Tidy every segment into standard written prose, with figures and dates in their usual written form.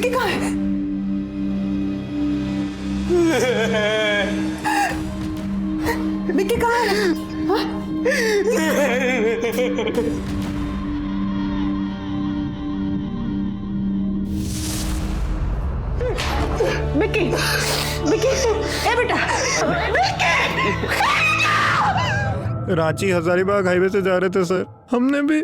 विक्की कहाँ है? विक्की कहाँ है? हाँ? विक्की, विक्की, ए बेटा, रांची हजारीबाग हाईवे से जा रहे थे सर। हमने भी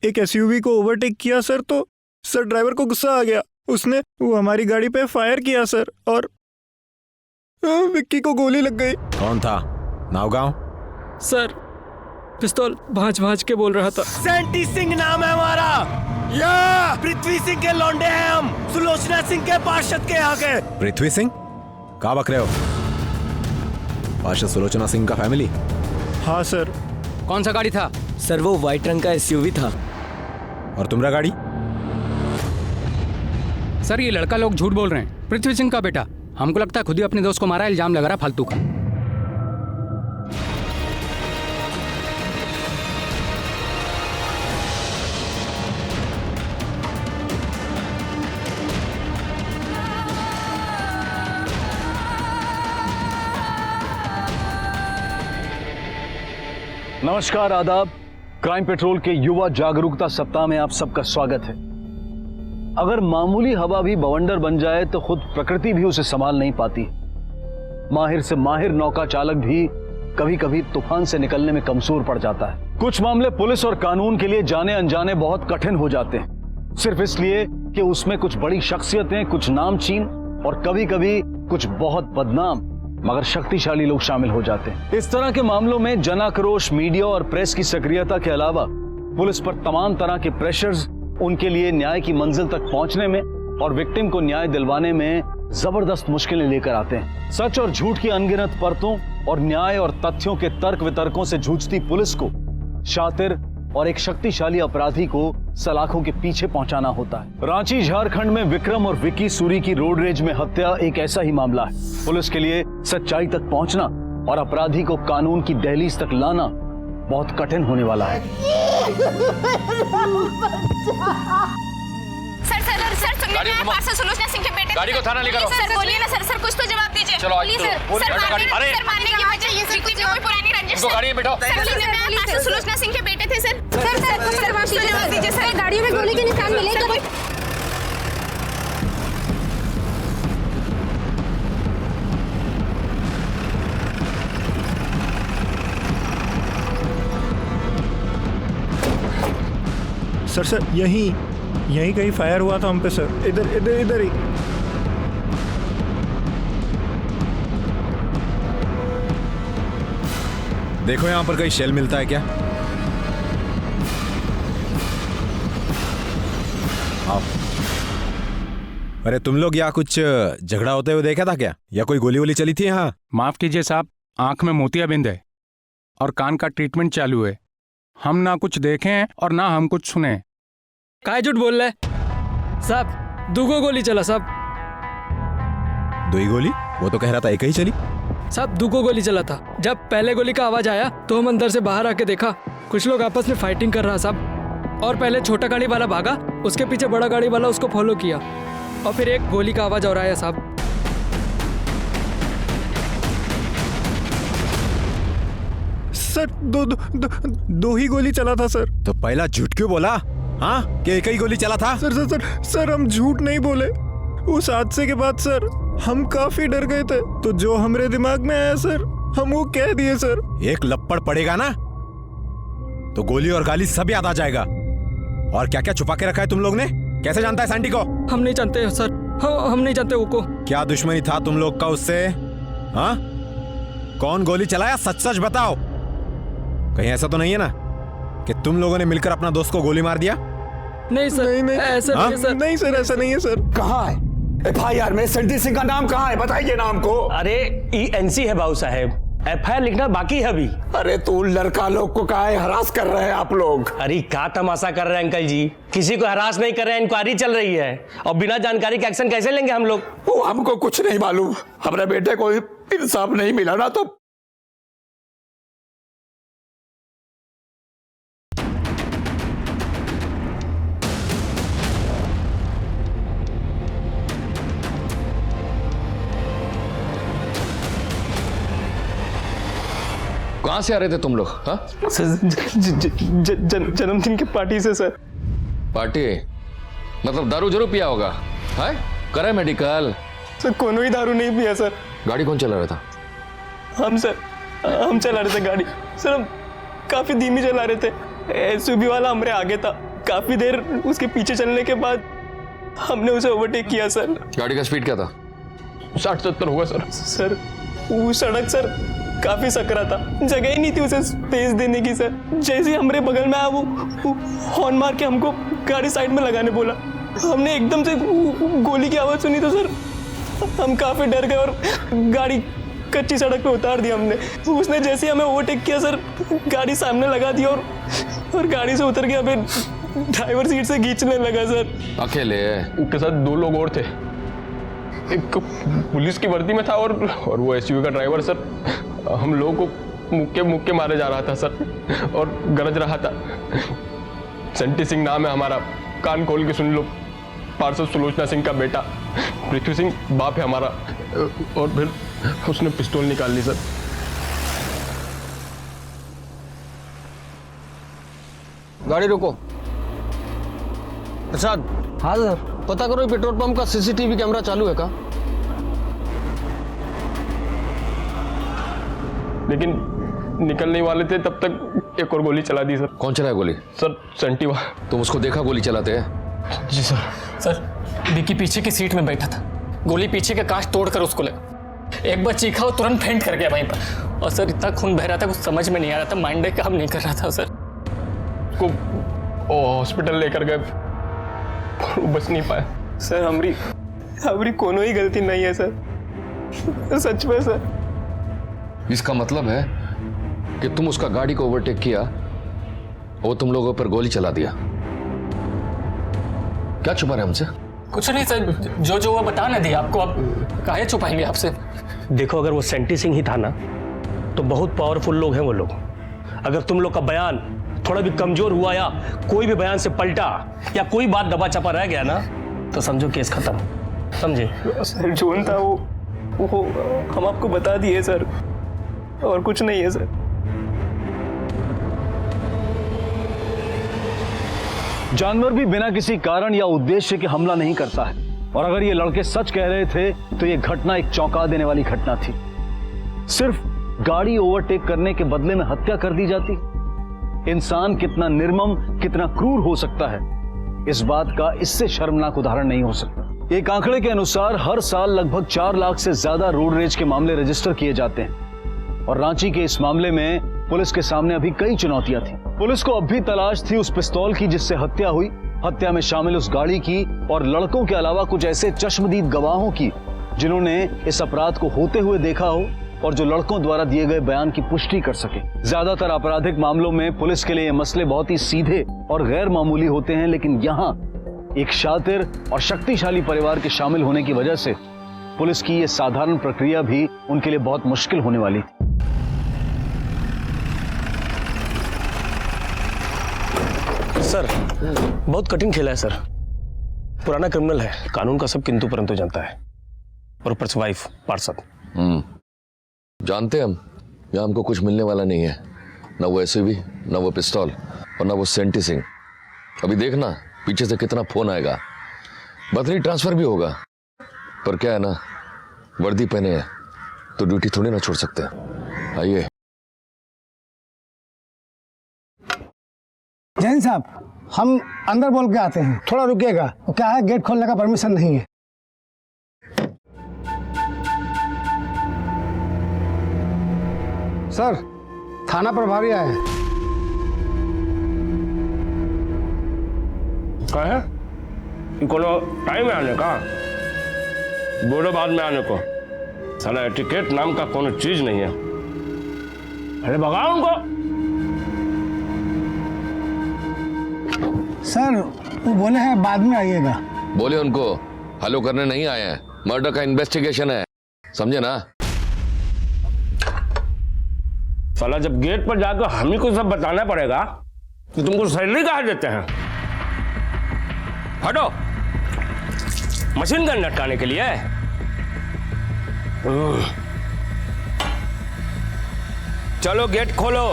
एक एसयूवी को ओवरटेक किया सर, तो सर ड्राइवर को गुस्सा आ गया। उसने वो हमारी गाड़ी पे फायर किया सर, और विक्की को गोली लग गई। कौन था? नावगांव? सर पिस्तौल भांज भांज के बोल रहा था। सैंटी सिंह नाम है हमारा। या पृथ्वी सिंह के लौंडे हैं हम, सुलोचना सिंह के पार्षद के यहाँ के। पृथ्वी सिंह? कहाँ बक रहे हो? पार्षद सुलोचना सिंह का फैमिली? हाँ सर। कौन सा गाड़ी था? सर वो व्हाइट रंग का एसयूवी था। और तुम्हारा गाड़ी? सर ये लड़का लोग झूठ बोल रहे हैं। पृथ्वी सिंह का बेटा। हमको लगता है खुद ही अपने दोस्त को मारा, इल्जाम लगा रहा फालतू का। नमस्कार, आदाब। क्राइम पेट्रोल के युवा जागरूकता सप्ताह में आप सबका स्वागत है। अगर मामूली हवा भी बवंडर बन जाए तो खुद प्रकृति भी उसे संभाल नहीं पाती। माहिर से माहिर नौका चालक भी कभी कभी तूफान से निकलने में कमजोर पड़ जाता है। कुछ मामले पुलिस और कानून के लिए जाने अनजाने बहुत कठिन हो जाते हैं, सिर्फ इसलिए कि उसमें कुछ बड़ी शख्सियतें, कुछ नामचीन और कभी कभी कुछ बहुत बदनाम मगर शक्तिशाली लोग शामिल हो जाते हैं। इस तरह के मामलों में जनाक्रोश, मीडिया और प्रेस की सक्रियता के अलावा पुलिस पर तमाम तरह के प्रेशर्स उनके लिए न्याय की मंजिल तक पहुंचने में और विक्टिम को न्याय दिलवाने में जबरदस्त मुश्किलें लेकर आते हैं। सच और झूठ की अनगिनत परतों और न्याय और तथ्यों के तर्क वितर्कों से जूझती पुलिस को शातिर और एक शक्तिशाली अपराधी को सलाखों के पीछे पहुंचाना होता है। रांची झारखंड में विक्रम और विक्की सूरी की रोड रेज में हत्या एक ऐसा ही मामला है। पुलिस के लिए सच्चाई तक पहुंचना और अपराधी को कानून की दहलीज तक लाना बहुत कठिन होने वाला है। सर सुनिए, मैं पार्षद सुलोचना सिंह के बेटे। गाड़ी को थाना लेकर आओ। सर बोलिए ना सर, कुछ तो जवाब दीजिए। चलो प्लीज सर, मारने की वजह ये विक्की की कोई पुरानी रंजिश है। गाड़ी में बैठो। सर पार्षद सुलोचना सिंह के बेटे थे सर। सर कुछ तो जवाब दीजिए सर। गाड़ी में गोली के निशान मिले तो सर यहीं कहीं फायर हुआ था हम पे सर। इधर ही। देखो यहाँ पर कहीं शेल मिलता है क्या? आओ। अरे तुम लोग यहाँ कुछ झगड़ा होते हुए देखा था क्या, या कोई गोली वोली चली थी यहाँ? माफ कीजिए साहब, आंख में मोतियाबिंद है और कान का ट्रीटमेंट चालू है। हम ना कुछ देखे हैं और ना हम कुछ सुने। काय झूठ बोल रहे साहब? दुगो गोली चला साहब। दो ही गोली? वो तो कह रहा था एक ही चली। साहब दुगो गोली चला था। जब पहले गोली का आवाज आया तो हम अंदर से बाहर आके देखा कुछ लोग आपस में फाइटिंग कर रहा साहब। और पहले छोटा गाड़ी वाला भागा, उसके पीछे बड़ा गाड़ी वाला उसको फॉलो किया और फिर एक गोली का आवाज और आया साहब। सर दो ही गोली चला था सर। तो पहला झूठ क्यों बोला? हाँ कि एक ही गोली चला था? सर हम झूठ नहीं बोले। उस हादसे के बाद सर हम काफी डर गए थे, तो जो हमारे दिमाग में आया सर हम वो कह दिए सर। एक लपड़ पड़ेगा ना तो गोली और गाली सब याद आ जाएगा। और क्या क्या छुपा के रखा है तुम लोग ने? कैसे जानता है सैंटी को? हम नहीं जानते सर, हम नहीं जानते वो को। क्या दुश्मनी था तुम लोग का उससे? हाँ कौन गोली चलाया, सच सच बताओ। कहीं ऐसा तो नहीं है ना कि तुम लोगों ने मिलकर अपना दोस्त को गोली मार दिया? नहीं सर, नहीं ऐसा नहीं है सर। नहीं सर, ऐसा नहीं है सर। कहाँ है FIR में सैंटी सिंह का नाम? कहाँ है बताइए नाम को। अरे ENC है बाबू साहब, FIR लिखना बाकी है अभी। अरे तू लड़का लोग को काहे हरास कर रहे हैं आप लोग? अरे क्या तमाशा कर रहे हैं अंकल जी, किसी को हरास नहीं कर रहे हैं, इंक्वायरी चल रही है और बिना जानकारी के एक्शन कैसे लेंगे हम लोग? वो हमको कुछ नहीं मालूम, हमारे बेटे को इंसाफ नहीं मिला ना तो। कहाँ से आ रहे थे तुम लोग? हाँ, जन्मदिन की पार्टी से सर। पार्टी मतलब दारू जरूर पिया होगा? है करे मेडिकल? सर कोनो ही दारू नहीं पिया सर। गाड़ी कौन चला रहा था? हम चला रहे थे गाड़ी सर। हम काफी धीमी चला रहे थे। एसयूवी वाला हमारे आगे था। काफी देर उसके पीछे चलने के बाद हमने उसे ओवरटेक किया सर। गाड़ी का स्पीड क्या था? 60-70 होगा सर। सर वो सड़क सर काफी सकरा था, जगह ही नहीं थी उसे स्पेस देने की सर। जैसे हमारे बगल में आया वो हॉर्न मार के हमको गाड़ी साइड में लगाने बोला। हमने एकदम से गोली की आवाज सुनी तो सर हम काफी डर गए और गाड़ी कच्ची सड़क पे उतार दिया हमने। उसने जैसे ही हमें ओवरटेक किया सर, गाड़ी सामने लगा दी और गाड़ी से उतर के हमें ड्राइवर सीट से खींचने लगा सर। अकेले? उनके साथ 2 लोग और थे। एक पुलिस की वर्दी में था और वो एसयूवी का ड्राइवर सर। हम लोगों को मुक्के मारे जा रहा था सर और गरज रहा था। सेंटी सिंह नाम है हमारा, कान खोल के सुन लो। पार्षद सुलोचना सिंह का बेटा पृथ्वी सिंह बाप है हमारा। और फिर उसने पिस्तौल निकाल ली सर। गाड़ी रोको। प्रसाद। हाँ सर। पता करो पेट्रोल पंप का सीसीटीवी कैमरा चालू है का? लेकिन निकलने वाले थे तब तक एक और गोली चला दी सर। कौन चलाया गोली? सर सेंटी वाला। तुम उसको देखा गोली चलाते हैं? जी सर। सर विक्की पीछे की सीट में बैठा था। गोली पीछे के कांच तोड़कर उसको लगा। एक बार चीखा और तुरंत फेंट कर गया वहीं पर। और सर इतना खून बह रहा था कुछ समझ में नहीं आ रहा था। माइंड काम नहीं कर रहा था सर। को हॉस्पिटल लेकर गए, बच नहीं पाया सर। हमारी कोनो ही गलती नहीं है सर, सच में सर। इसका मतलब है कि तुम उसका गाड़ी को ओवरटेक किया और तुम लोगों पर गोली चला दिया। क्या छुपा रहे हमसे? कुछ नहीं सर, जो वो बता ना दिया आपको। अब काहे छुपाएंगे आपसे? देखो, अगर वो सेंटी सिंह ही था ना तो बहुत पावरफुल लोग हैं वो लोग। अगर तुम लोग का बयान थोड़ा भी कमजोर हुआ या कोई भी बयान से पलटा या कोई बात दबा चपा रह गया ना तो समझो केस खत्म। समझे? सर जोन था वो हम आपको बता दिए सर, और कुछ नहीं है सर। जानवर भी बिना किसी कारण या उद्देश्य के हमला नहीं करता है। और अगर ये लड़के सच कह रहे थे तो ये घटना एक चौंका देने वाली घटना थी। सिर्फ गाड़ी ओवरटेक करने के बदले में हत्या कर दी जाती। इंसान कितना निर्मम, कितना क्रूर हो सकता है, इस बात का इससे शर्मनाक उदाहरण नहीं हो सकता। एक आंकड़े के अनुसार हर साल लगभग 4 लाख से ज्यादा रोड रेज के मामले रजिस्टर किए जाते हैं। और रांची के इस मामले में पुलिस के सामने अभी कई चुनौतियां थी। पुलिस को अब भी तलाश थी उस पिस्तौल की जिससे हत्या हुई, हत्या में शामिल उस गाड़ी की, और लड़कों के अलावा कुछ ऐसे चश्मदीद गवाहों की जिन्होंने इस अपराध को होते हुए देखा हो और जो लड़कों द्वारा दिए गए बयान की पुष्टि कर सके। ज्यादातर आपराधिक मामलों में पुलिस के लिए ये मसले बहुत ही सीधे और गैर मामूली होते हैं, लेकिन यहाँ एक शातिर और शक्तिशाली परिवार के शामिल होने की वजह से पुलिस की ये साधारण प्रक्रिया भी उनके लिए बहुत मुश्किल होने वाली थी। सर बहुत कठिन खेला है सर। पुराना क्रिमिनल है, कानून का सब किंतु परंतु जानता है, और ऊपर से वाइफ पार्षद। जानते हम यहाँ हमको कुछ मिलने वाला नहीं है, ना वो एसयूवी, ना वो पिस्तौल और ना वो सेंटी सिंह। अभी देखना पीछे से कितना फोन आएगा। बदली ट्रांसफर भी होगा, पर क्या है ना, वर्दी पहने हैं तो ड्यूटी थोड़ी ना छोड़ सकते। आइए। जैन साहब, हम अंदर बोल के आते हैं, थोड़ा रुकिएगा। क्या है, गेट खोलने का परमिशन नहीं है। सर, थाना प्रभारी आए हैं। क्या है? कोनो टाइम है आने का? बोलो बाद में आने को। साला एटिकेट नाम का कोनो चीज नहीं है। अरे भगाओ उनको। सर वो बोले हैं बाद में आइएगा। बोले उनको हलो करने नहीं आए हैं, मर्डर का इन्वेस्टिगेशन है, समझे ना? साला जब गेट पर जाकर हम ही को सब बताना पड़ेगा कि तुमको सैलरी कहाँ देते हैं। हटो, मशीन गन लटकाने के लिए। चलो गेट खोलो।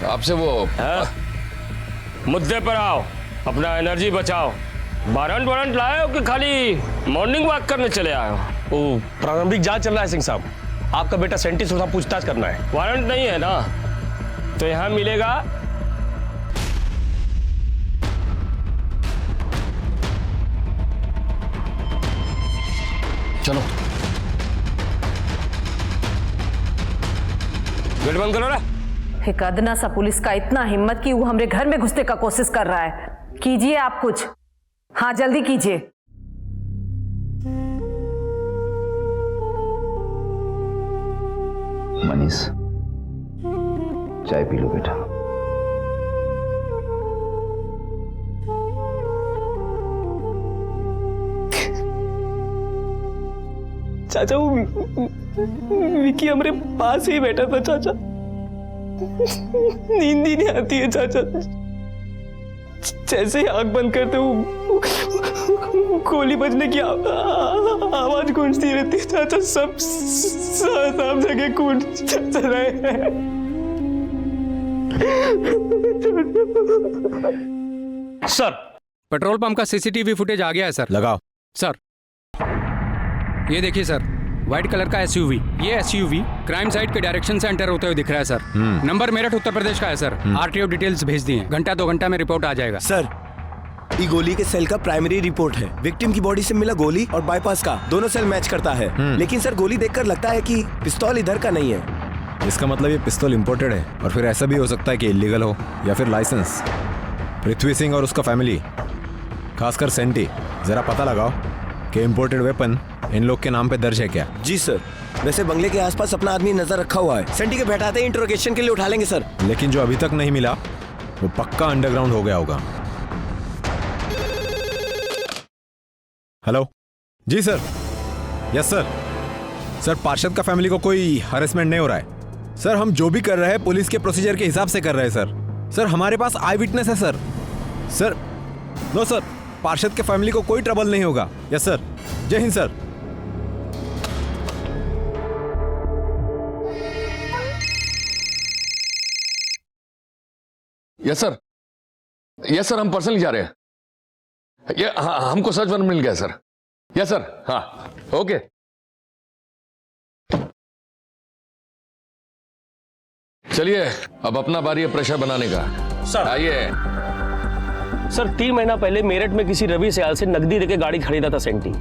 आपसे वो मुद्दे पर आओ, अपना एनर्जी बचाओ। वारंट लाए हो कि खाली मॉर्निंग वॉक करने चले आए हो? वो प्रारंभिक जांच चल रहा है सिंह साहब, आपका बेटा सेंटी से पूछताछ करना है। वारंट नहीं है ना, तो यहां मिलेगा चलो गेट बंद करो ना। एक अदना सा पुलिस का इतना हिम्मत कि वो हमरे घर में घुसने का कोशिश कर रहा है। कीजिए आप कुछ, हाँ जल्दी कीजिए। मनीष, चाय पी लो बेटा। चाचा वो विकी हमारे पास ही बैठा था चाचा, नींद ही नहीं आती है चाचा। जैसे ही आंख बंद करते वो गोली बजने की आवाज गूंजती रहती है चाचा। सब जगह खून चल रहे हैं। सर, पेट्रोल पंप का सीसीटीवी फुटेज आ गया है सर। लगाओ। सर ये देखिए सर, व्हाइट कलर का एसयूवी। ये एसयूवी क्राइम साइट के डायरेक्शन से एंटर होते हुए दिख रहा है सर। नंबर मेरठ उत्तर प्रदेश का है सर। आरटीओ डिटेल्स भेज दिए, घंटा 2 घंटा में रिपोर्ट आ जाएगा। सर ये गोली के सेल का प्राइमरी रिपोर्ट है। विक्टिम की बॉडी से मिला गोली और बाईपास का दोनों सेल मैच करता है। लेकिन सर गोली देखकर लगता है कि पिस्तौल इधर का नहीं है। इसका मतलब ये पिस्तौल इंपोर्टेड है, और फिर ऐसा भी हो सकता है कि इलीगल हो या फिर लाइसेंस। पृथ्वी सिंह और उसका फैमिली, खासकर सेंटी, जरा पता लगाओ कि इंपोर्टेड वेपन इन लोग के नाम पे दर्ज है क्या। जी सर, वैसे बंगले के आसपास अपना आदमी नजर रखा हुआ है। सेंटी के बैठाते ही इंटरोगेशन के लिए उठा लेंगे सर। लेकिन जो अभी तक नहीं मिला वो पक्का अंडरग्राउंड हो गया होगा। हेलो जी सर। Yes sir. सर पार्षद का फैमिली को कोई हरेसमेंट नहीं हो रहा है सर। हम जो भी कर रहे हैं पुलिस के प्रोसीजर के हिसाब से कर रहे हैं सर। सर हमारे पास आई विटनेस है सर। सर नो सर, पार्षद के फैमिली को कोई ट्रबल नहीं होगा। Yes sir. जय Hind sir. Yes sir, yes sir, हम पर्सनली जा रहे हैं। ये हाँ, हमको सर्च वारंट मिल गया सर। यस सर, हाँ ओके। चलिए अब अपना बारी है प्रेशर बनाने का। सर आइए। सर 3 महीना पहले मेरठ में किसी रवि सयाल से नकदी देके गाड़ी खरीदा था सेंटी।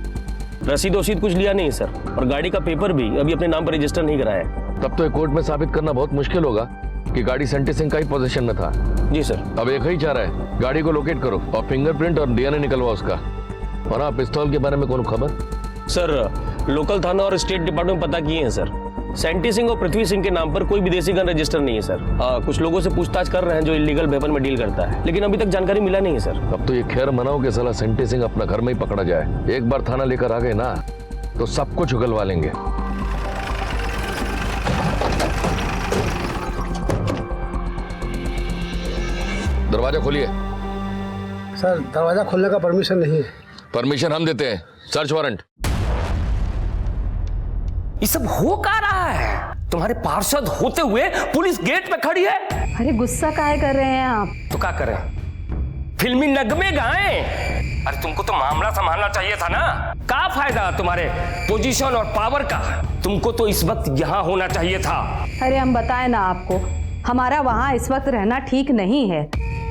रसीद वसीद कुछ लिया नहीं सर, और गाड़ी का पेपर भी अभी अपने नाम पर रजिस्टर नहीं कराया है। तब तो ये कोर्ट में साबित करना बहुत मुश्किल होगा कि गाड़ी सेंटी सिंह का ही पोजीशन में था। जी सर। अब एक ही चाह रहा है, गाड़ी को लोकेट करो और फिंगरप्रिंट और डीएनए निकलवा उसका। और हाँ, पिस्तौल के बारे में कौन खबर? सर लोकल थाना और स्टेट डिपार्टमेंट पता किए हैं सर। सेंटी सिंह और पृथ्वी सिंह के नाम पर कोई विदेशी गन रजिस्टर नहीं है सर। कुछ लोगों से पूछताछ कर रहे हैं जो इलीगल वेपन में डील करता है, लेकिन अभी तक जानकारी मिला नहीं है सर। अब तो ये खैर मनाओ कि साला सेंटी सिंह अपना घर में ही पकड़ा जाए। एक बार थाना लेकर आ गए ना तो सब कुछ उगलवा लेंगे। दरवाजा खोलिए। सर दरवाजा खोलने का परमिशन नहीं है। परमिशन हम देते हैं। Search warrant. ये सब हो क्या रहा है? तुम्हारे पार्षद होते हुए पुलिस गेट पे खड़ी है। अरे गुस्सा काहे कर रहे हैं आप? तो क्या करें, फिल्मी नगमे गाएं? अरे तुमको तो मामला संभालना चाहिए था ना। क्या फायदा तुम्हारे पोजीशन और पावर का? तुमको तो इस वक्त यहाँ होना चाहिए था। अरे हम बताएं ना आपको, हमारा वहाँ इस वक्त रहना ठीक नहीं है।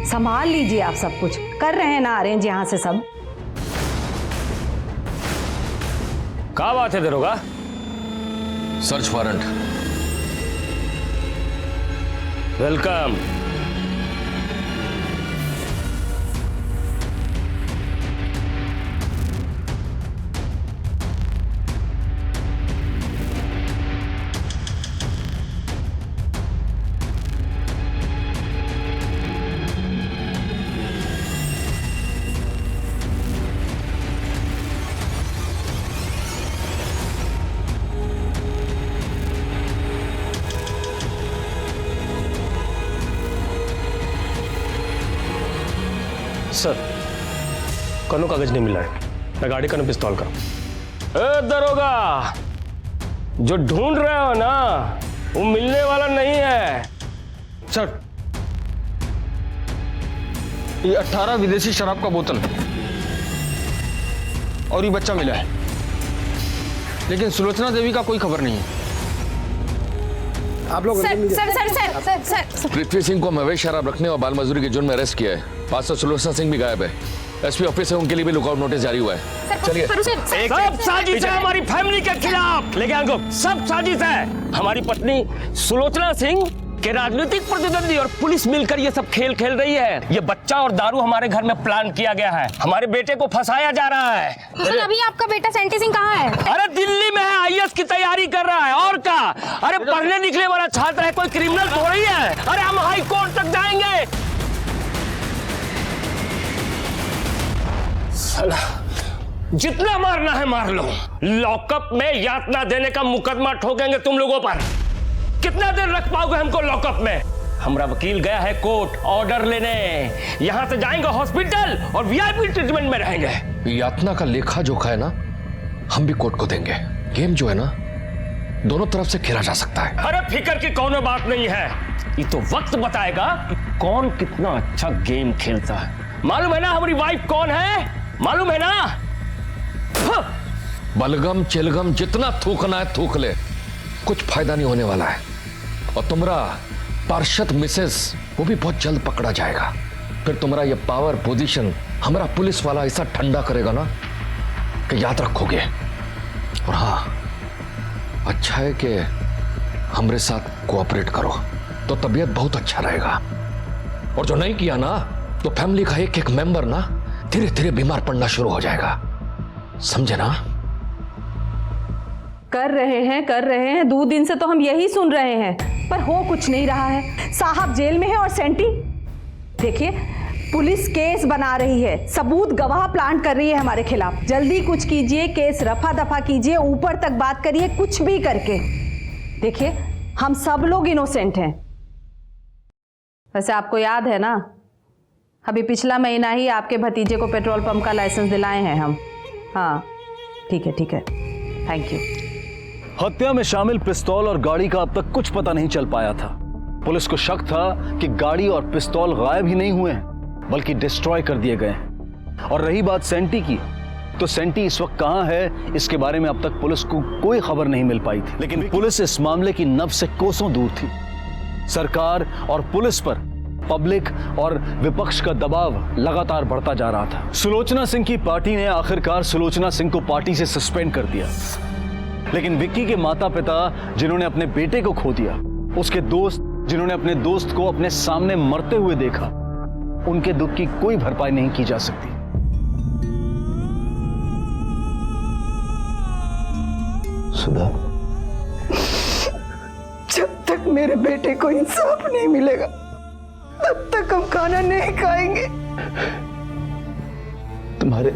संभाल लीजिए आप, सब कुछ कर रहे हैं ना अरेंज यहाँ से सब। क्या बात है दरोगा? Search warrant. वेलकम। सर कोनो कागज नहीं मिला है, ना गाड़ी का ना पिस्तौल का। दरोगा, जो ढूंढ रहे हो ना वो मिलने वाला नहीं है। सर, ये 18 विदेशी शराब का बोतल और ये बच्चा मिला है, लेकिन सुलोचना देवी का कोई खबर नहीं है। आप लोग सर पृथ्वी सिंह को अवैध शराब रखने और बाल मजदूरी के जुर्म में अरेस्ट किया है। पास सुलोचना सिंह भी गायब है। एसपी ऑफिस से उनके लिए भी लुकआउट नोटिस जारी हुआ है। चलिए। सब साजिश है हमारी फैमिली के खिलाफ। लेके आंको, सब साजिश है। हमारी पत्नी सुलोचना सिंह के राजनीतिक प्रतिद्वंदी और पुलिस मिलकर ये सब खेल खेल रही है। ये बच्चा और दारू हमारे घर में प्लान किया गया है। हमारे बेटे को फंसाया जा रहा है। तो सर अभी आपका बेटा सेंटी सिंह कहाँ है? अरे दिल्ली में है, आईएएस की तैयारी कर रहा है। और क्या? अरे पढ़ने लिखने वाला छात्र है, कोई क्रिमिनल थोड़ी है। अरे हम हाई कोर्ट तक जाएंगे। साला, जितना मारना है मार लो। लॉकअप में यातना देने का मुकदमा ठोकेंगे तुम लोगों पर। कितना देर रख पाओगे हमको लॉकअप में? हमारा वकील गया है कोर्ट ऑर्डर लेने। यहां से जाएंगे हॉस्पिटल और वीआईपी ट्रीटमेंट में रहेंगे। यातना का लेखा जोखा है ना, हम भी कोर्ट को देंगे। गेम जो है ना, दोनों तरफ से खेला जा सकता है। अरे फिक्र की कौनो बात नहीं है। ये तो वक्त बताएगा कि कौन कितना अच्छा गेम खेलता है। मालूम है ना हमारी वाइफ कौन है? मालूम है ना? बलगम चिलगम जितना थूकना है थूक ले, कुछ फायदा नहीं होने वाला है। और तुम्हारा पार्षद मिसेस वो भी बहुत जल्द पकड़ा जाएगा। फिर तुम्हारा ये पावर पोजीशन हमारा पुलिस वाला ऐसा ठंडा करेगा ना कि याद रखोगे। और हाँ, अच्छा है कि हमारे साथ कोऑपरेट करो तो तबीयत बहुत अच्छा रहेगा। और जो नहीं किया ना तो फैमिली का एक एक मेंबर ना धीरे धीरे बीमार पड़ना शुरू हो जाएगा। समझे ना? कर रहे हैं 2 दिन से तो हम यही सुन रहे हैं, पर हो कुछ नहीं रहा है। साहब जेल में है और सेंटी देखिए पुलिस केस बना रही है, सबूत गवाह प्लांट कर रही है हमारे खिलाफ। जल्दी कुछ कीजिए, केस रफा दफा कीजिए, ऊपर तक बात करिए, कुछ भी करके। देखिए हम सब लोग इनोसेंट हैं। वैसे आपको याद है ना, अभी पिछला महीना ही आपके भतीजे को पेट्रोल पंप का लाइसेंस दिलाए हैं हम। हाँ ठीक है, थैंक यू। हत्या में शामिल पिस्तौल और गाड़ी का अब तक कुछ पता नहीं चल पाया था। पुलिस को शक था कि गाड़ी और पिस्तौल गायब ही नहीं हुए हैं, बल्कि डिस्ट्रॉय कर दिए गए हैं। और रही बात सेंटी की, तो सेंटी इस वक्त कहां है, इसके बारे में अब तक पुलिस को कोई खबर नहीं मिल पाई थी। लेकिन पुलिस इस मामले की नब्ज से कोसों दूर थी। सरकार और पुलिस पर पब्लिक और विपक्ष का दबाव लगातार बढ़ता जा रहा था। सुलोचना सिंह की पार्टी ने आखिरकार सुलोचना सिंह को पार्टी से सस्पेंड कर दिया। लेकिन विक्की के माता पिता जिन्होंने अपने बेटे को खो दिया, उसके दोस्त जिन्होंने अपने दोस्त को अपने सामने मरते हुए देखा, उनके दुख की कोई भरपाई नहीं की जा सकती। सुधा, जब तक मेरे बेटे को इंसाफ नहीं मिलेगा तब तक हम खाना नहीं खाएंगे। तुम्हारे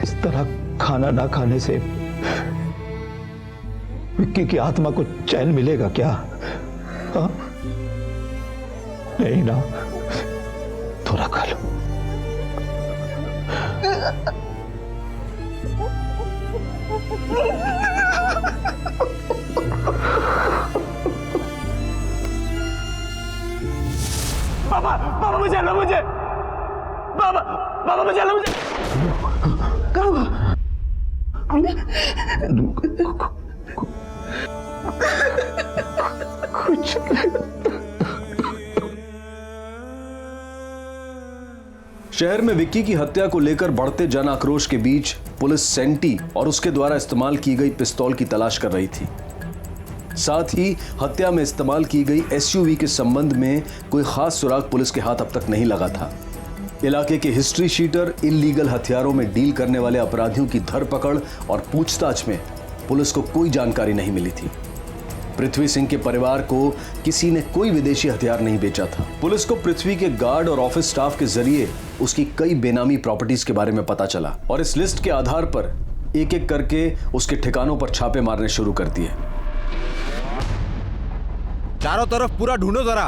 इस तरह खाना ना खाने से विक्की की आत्मा को चैन मिलेगा क्या? हाँ? नहीं ना, थोड़ा खा लो। बाबा मुझे लो, मुझे बाबा मुझे लो, मुझे क्या हुआ? कुछ शहर में विक्की की हत्या को लेकर बढ़ते जन आक्रोश के बीच पुलिस सेंटी और उसके द्वारा इस्तेमाल की गई पिस्तौल की तलाश कर रही थी। साथ ही हत्या में इस्तेमाल की गई एसयूवी के संबंध में कोई खास सुराग पुलिस के हाथ अब तक नहीं लगा था। इलाके के हिस्ट्री शीटर इल्लीगल हथियारों में डील करने वाले अपराधियों की धरपकड़ और पूछताछ में पुलिस को कोई जानकारी नहीं मिली थी। पृथ्वी सिंह के परिवार को किसी ने कोई विदेशी हथियार नहीं बेचा था। पुलिस को पृथ्वी के गार्ड और ऑफिस स्टाफ के जरिए उसकी कई बेनामी प्रॉपर्टीज के बारे में पता चला और इस लिस्ट के आधार पर एक एक करके उसके ठिकानों पर छापे मारने शुरू कर दिए। चारों तरफ पूरा ढूंढो जरा,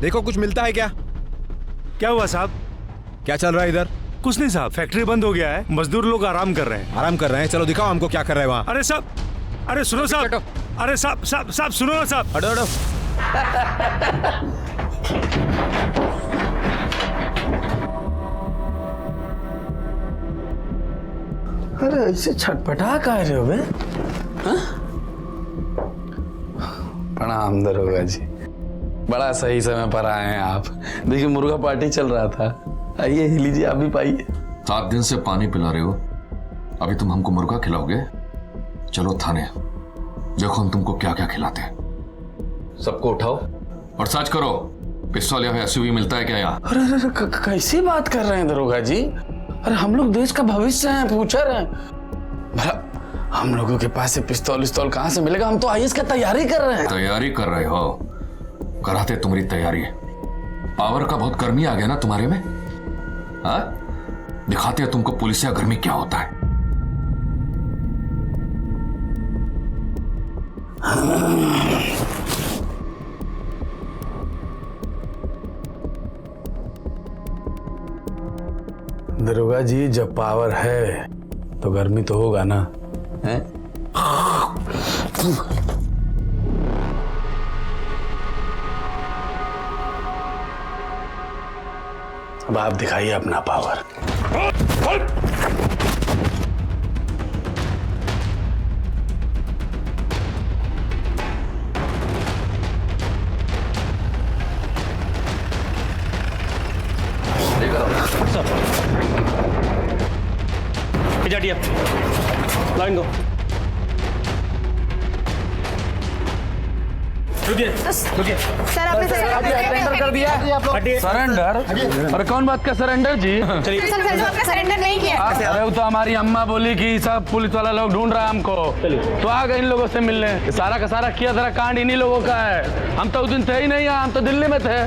देखो कुछ मिलता है क्या? क्या हुआ साहब? क्या चल रहा है इधर? कुछ नहीं साहब, फैक्ट्री बंद हो गया है, मजदूर लोग आराम कर रहे हैं। आराम कर रहे हैं? चलो दिखाओ हमको क्या कर रहे हैं वहाँ। अरे साहब, अरे सुनो साहब, अरे साहब साहब साहब सुनो ना साहब। हटो हटो। अरे ऐसे छटपटा कह रहे हो बे? प्रणाम दरोगा जी, बड़ा सही समय पर आए हैं आप। देखिए मुर्गा पार्टी चल रहा था, आइए लीजिए आप भी पाइए। 7 दिन से पानी पिला रहे हो, अभी तुम हमको मुर्गा खिलाओगे? चलो थाने, देखो हम तुमको क्या क्या खिलाते हैं। सबको उठाओ और सर्च करो, पिस्तौल या एसयूवी मिलता है क्या यहाँ? अरे कैसी बात कर रहे हैं दरोगा जी? अरे हम लोग देश का भविष्य हैं, पूछर हैं। भला हम लोगों के पास पिस्तौल विस्तौल कहाँ से मिलेगा? हम तो आईएएस की तैयारी कर रहे हैं। तैयारी कर रहे हो? कराते तुम्हारी तैयारी। पावर का बहुत गर्मी आ गया ना तुम्हारे में? हाँ, दिखाते हैं तुमको पुलिस या गर्मी क्या होता है। दरोगा जी जब पावर है तो गर्मी तो होगा ना, हैं? अब आप दिखाइए अपना पावर। लाइन दो। रुकिए रुकिए। सर आपने सरेंडर कर दिया सरेंडर? अरे कौन बात का सरेंडर जी? चलिए सर, आपने सरेंडर नहीं किया। अरे वो तो हमारी अम्मा बोली कि सब पुलिस वाला लोग ढूंढ रहा है हमको, तो आ गए इन लोगों से मिलने। सारा का सारा किया सारा कांड इन्हीं लोगों का है। हम तो उस दिन थे ही नहीं, हम तो दिल्ली में थे।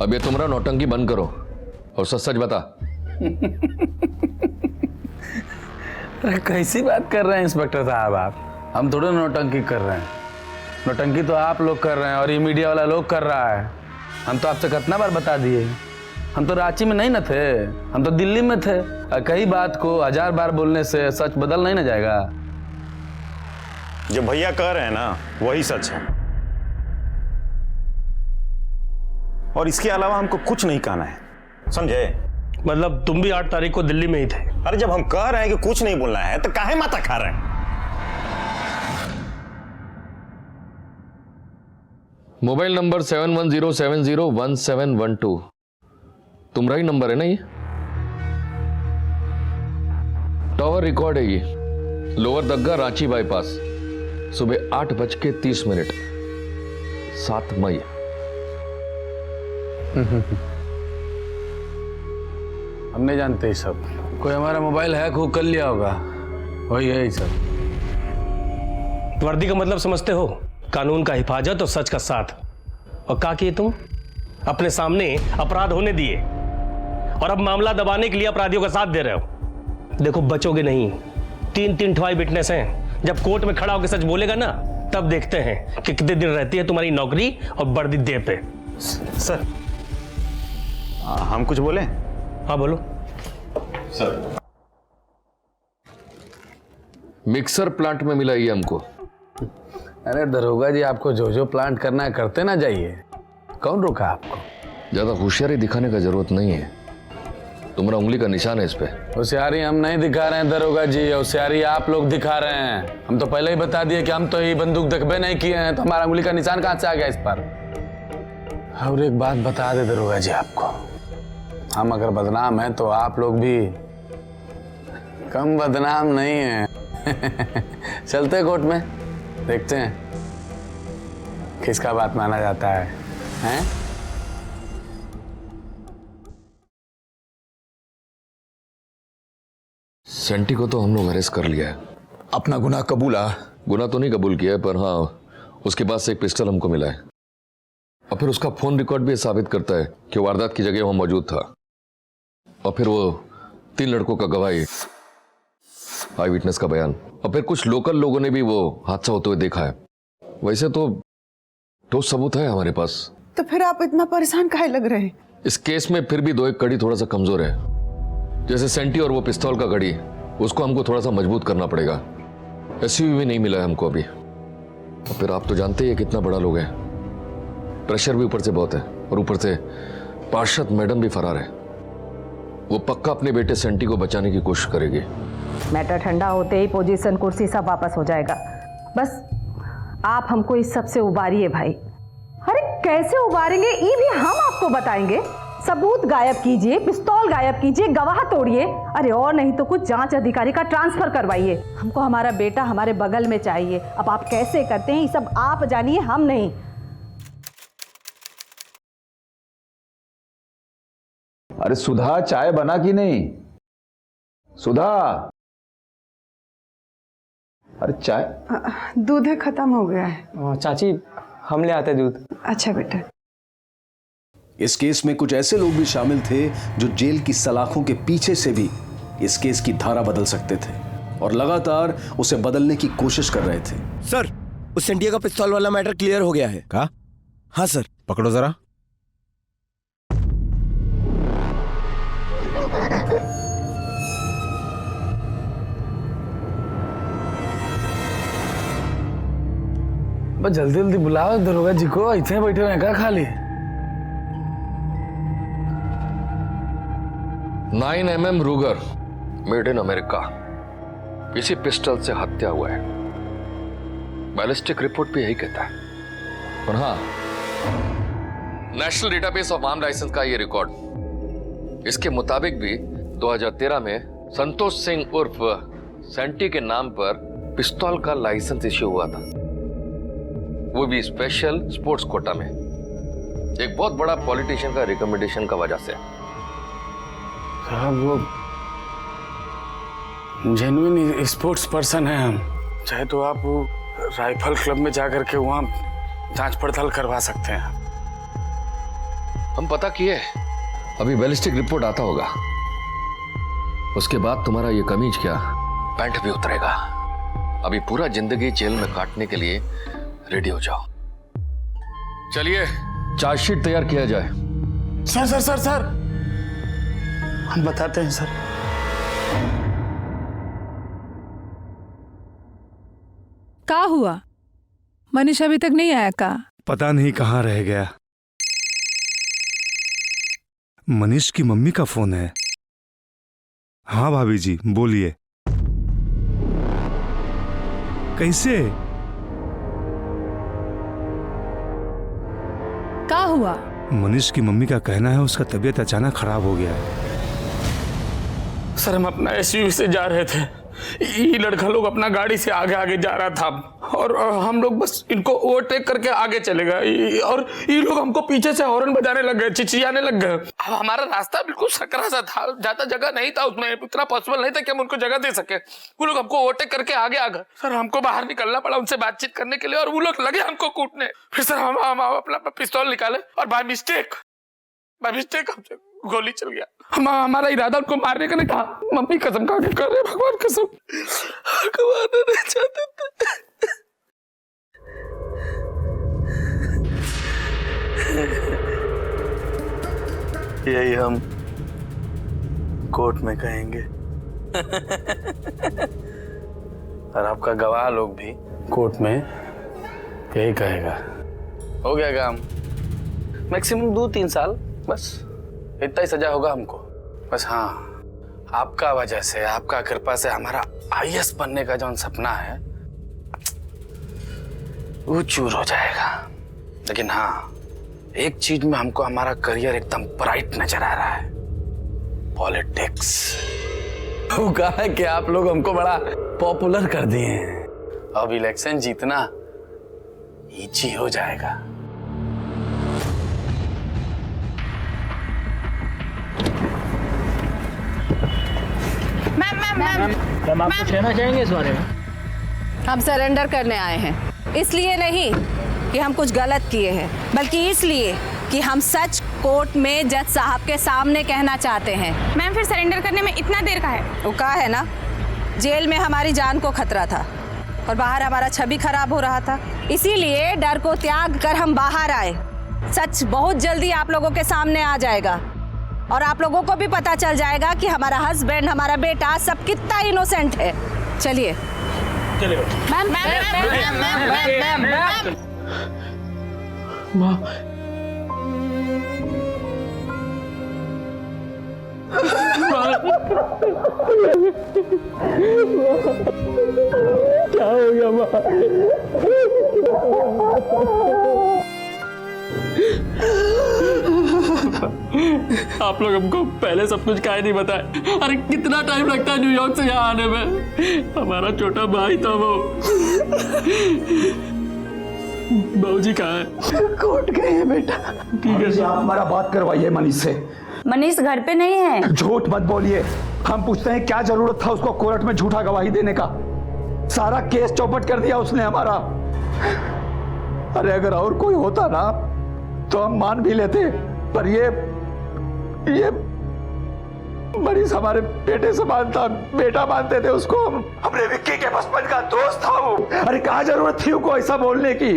अब ये तुम्हारा नौटंकी बंद करो और सच सच बता। कैसी बात कर रहे हैं इंस्पेक्टर साहब आप? हम थोड़ा नौटंकी कर रहे हैं, नौटंकी तो आप लोग कर रहे हैं और ये मीडिया वाला लोग कर रहा है। हम तो आपसे कितना बार बता दिए, हम तो रांची में नहीं न थे, हम तो दिल्ली में थे। कई बात को 1000 बार बोलने से सच बदल नहीं ना जाएगा। जो भैया कह रहे हैं ना वही सच है, और इसके अलावा हमको कुछ नहीं कहना है, समझे? मतलब तुम भी 8 तारीख को दिल्ली में ही थे? अरे जब हम कह रहे हैं कि कुछ नहीं बोलना है तो काहे माथा खा रहे हैं? मोबाइल नंबर 7107011712 तुम्हारा ही नंबर है ना ये? टावर रिकॉर्ड है ये, लोअर दग्गा रांची बाईपास, सुबह 8:30 7 मई। हम नहीं जानते ये सब, कोई हमारा मोबाइल हैक हो कर लिया होगा, वही है ये सब। वर्दी का मतलब समझते हो? कानून का हिफाजत और सच का साथ। और क्या किए तुम? अपने सामने अपराध होने दिए और अब मामला दबाने के लिए अपराधियों का साथ दे रहे हो। देखो बचोगे नहीं, 3 ठवाई विटनेस हैं। जब कोर्ट में खड़ा होकर सच बोलेगा ना, तब देखते हैं कि कितने दिन रहती है तुम्हारी नौकरी और वर्दी दे पे। सर हम कुछ बोले? हाँ बोलो सर। मिक्सर प्लांट में मिला ये हमको। अरे दरोगा जी आपको जो जो प्लांट करना है करते ना जाइए, कौन रोका आपको? ज्यादा होशियारी दिखाने का जरूरत नहीं है, तुम्हारा उंगली का निशान है इस पे। होशियारी हम नहीं दिखा रहे हैं दरोगा जी, होशियारी आप लोग दिखा रहे हैं। हम तो पहले ही बता दिए कि हम तो ये बंदूक दखबे नहीं किए हैं, तो हमारा उंगली का निशान कहां से आ गया इस पर? और एक बात बता दे दरोगा जी आपको, हम अगर बदनाम हैं तो आप लोग भी कम बदनाम नहीं हैं। चलते कोर्ट में, देखते हैं किसका बात माना जाता है, हैं? सेंटी को तो हम लोग अरेस्ट कर लिया है। अपना गुनाह कबूला? गुनाह तो नहीं कबूल किया है, पर हाँ उसके पास से एक पिस्टल हमको मिला है और फिर उसका फोन रिकॉर्ड भी साबित करता है कि वारदात की जगह वहां मौजूद था। और फिर वो 3 लड़कों का गवाही, आई विटनेस का बयान, और फिर कुछ लोकल लोगों ने भी वो हादसा होते हुए देखा है। वैसे तो ठोस सबूत है हमारे पास। तो फिर आप इतना परेशान काहे लग रहे हैं? इस केस में फिर भी 2-1 कड़ी थोड़ा सा कमजोर है, जैसे सेंटी और वो पिस्तौल का घड़ी, उसको हमको थोड़ा सा मजबूत करना पड़ेगा। एसयूवी भी नहीं मिला है हमको अभी। और फिर आप तो जानते ही कितना बड़ा लोग है, प्रेशर भी ऊपर से बहुत है, और ऊपर से पार्षद मैडम भी फरार है। वो पक्का अपने बेटे सेंटी को बचाने की कोशिश करेगी। मैटर ठंडा होते ही पोजीशन, कुर्सी सब वापस हो जाएगा। बस आप हमको इस सब से उबारिए भाई। अरे कैसे उबारेंगे ये भी हम आपको बताएंगे। सबूत गायब कीजिए, पिस्तौल गायब कीजिए, गवाह तोड़िए, अरे और नहीं तो कुछ जांच अधिकारी का ट्रांसफर करवाइए। हमको हमारा बेटा हमारे बगल में चाहिए। अब आप कैसे करते हैं ये सब आप जानिए, हम नहीं। अरे सुधा, चाय बना कि नहीं? सुधा, अरे चाय। दूध है, खत्म हो गया है। चाची हम ले आते दूध। अच्छा बेटा। इस केस में कुछ ऐसे लोग भी शामिल थे जो जेल की सलाखों के पीछे से भी इस केस की धारा बदल सकते थे और लगातार उसे बदलने की कोशिश कर रहे थे। सर, उस सेंटिया का पिस्तौल वाला मैटर क्लियर हो गया है। का? हाँ सर। पकड़ो जरा। बस जल्दी जल्दी बुलाओ दरोगा जी को, इतने बैठे हैं क्या खाली? 9 mm रूगर मेड इन अमेरिका, इसी पिस्टल से हत्या हुआ है। बैलिस्टिक रिपोर्ट भी यही कहता है। पर हाँ, national database of arm license का ये रिकॉर्ड, इसके मुताबिक भी 2013 में संतोष सिंह उर्फ सेंटी के नाम पर पिस्तौल का लाइसेंस इश्यू हुआ था, वो भी स्पेशल स्पोर्ट्स कोटा में, एक बहुत बड़ा पॉलिटिशियन का रिकमेंडेशन का वजह से। साहब वो जेन्युइन स्पोर्ट्स पर्सन है हम, चाहे तो आप वो राइफल क्लब में जाकर के वहां जांच पड़ताल करवा सकते हैं। हम पता किए, अभी बैलिस्टिक रिपोर्ट आता होगा, उसके बाद तुम्हारा ये कमीज क्या पैंट भी उतरेगा। अभी पूरा जिंदगी जेल में काटने के लिए रेडी हो जाओ। चलिए चार्जशीट तैयार किया जाए। सर सर सर सर हम बताते हैं सर। क्या हुआ? मनीष अभी तक नहीं आया का? पता नहीं कहाँ रह गया। मनीष की मम्मी का फोन है। हाँ भाभी जी बोलिए। कैसे? क्या हुआ? मनीष की मम्मी का कहना है उसका तबीयत अचानक खराब हो गया है। सर हम अपना एसयूवी से जा रहे थे, ये लड़का लोग अपना गाड़ी से आगे आगे जा रहा था और हम लोग बस इनको ओवरटेक करके आगे चले गए और ये लोग हमको पीछे से हॉर्न बजाने लग गए, चिचियाने लग गए। अब हमारा रास्ता बिल्कुल सकरा सा था, ज्यादा जगह नहीं था उसमें, इतना पॉसिबल नहीं था कि हम उनको जगह दे सके। वो लोग हमको ओवरटेक करके आगे आ गए। सर हमको बाहर निकलना पड़ा उनसे बातचीत करने के लिए और वो लोग लगे हमको कूटने। फिर सर हम अपना पिस्तौल निकाले और बाय मिस्टेक हमसे गोली चल गया। हमारा इरादा उनको मारने का नहीं था। मम्मी कसम खा के कर रहे, भगवान कसम, मारना नहीं चाहते थे। यही हम कोर्ट में कहेंगे और आपका गवाह लोग भी कोर्ट में यही कहेगा। हो गया काम, मैक्सिमम 2-3 साल, बस इतना ही सजा होगा हमको। बस हाँ, आपका वजह से, आपका कृपा से हमारा आईएएस बनने का जो सपना है वो चूर हो जाएगा। लेकिन हाँ, एक चीज में हमको हमारा करियर एकदम ब्राइट नजर आ रहा है, पॉलिटिक्स। वो कहा है कि आप लोग हमको बड़ा पॉपुलर कर दिए हैं, अब इलेक्शन जीतना इजी हो जाएगा। मैम आप कुछ कहना चाहेंगे इस बारे में? हम सरेंडर करने आए हैं, इसलिए नहीं कि हम कुछ गलत किए हैं, बल्कि इसलिए कि हम सच कोर्ट में जज साहब के सामने कहना चाहते हैं। मैम फिर सरेंडर करने में इतना देर का है? वो कहा है ना, जेल में हमारी जान को खतरा था और बाहर हमारा छवि खराब हो रहा था, इसीलिए डर को त्याग कर हम बाहर आए। सच बहुत जल्दी आप लोगों के सामने आ जाएगा। और आप लोगों को भी पता चल जाएगा कि हमारा हस्बैंड, हमारा बेटा सब कितना इनोसेंट है। चलिए। मैम क्या हो गया माँ? आप लोग हमको पहले सब कुछ काहे नहीं बताए? अरे कितना टाइम लगता है न्यूयॉर्क से यहाँ आने में? हमारा छोटा भाई था वो। बाबूजी कहाँ है? कोर्ट गए हैं बेटा। ठीक है, आप हमारा बात करवाइए मनीष से। मनीष घर पे नहीं है। झूठ मत बोलिए। हम पूछते हैं क्या जरूरत था उसको कोर्ट में झूठा गवाही देने का? सारा केस चौपट कर दिया उसने हमारा। अरे अगर और कोई होता ना तो हम मान भी लेते, पर ये मनीष हमारे बेटे से मानता, बेटा मानते थे उसको। हमने विक्की के बचपन का दोस्त था वो। अरे कहाँ जरूरत थी उनको ऐसा बोलने की?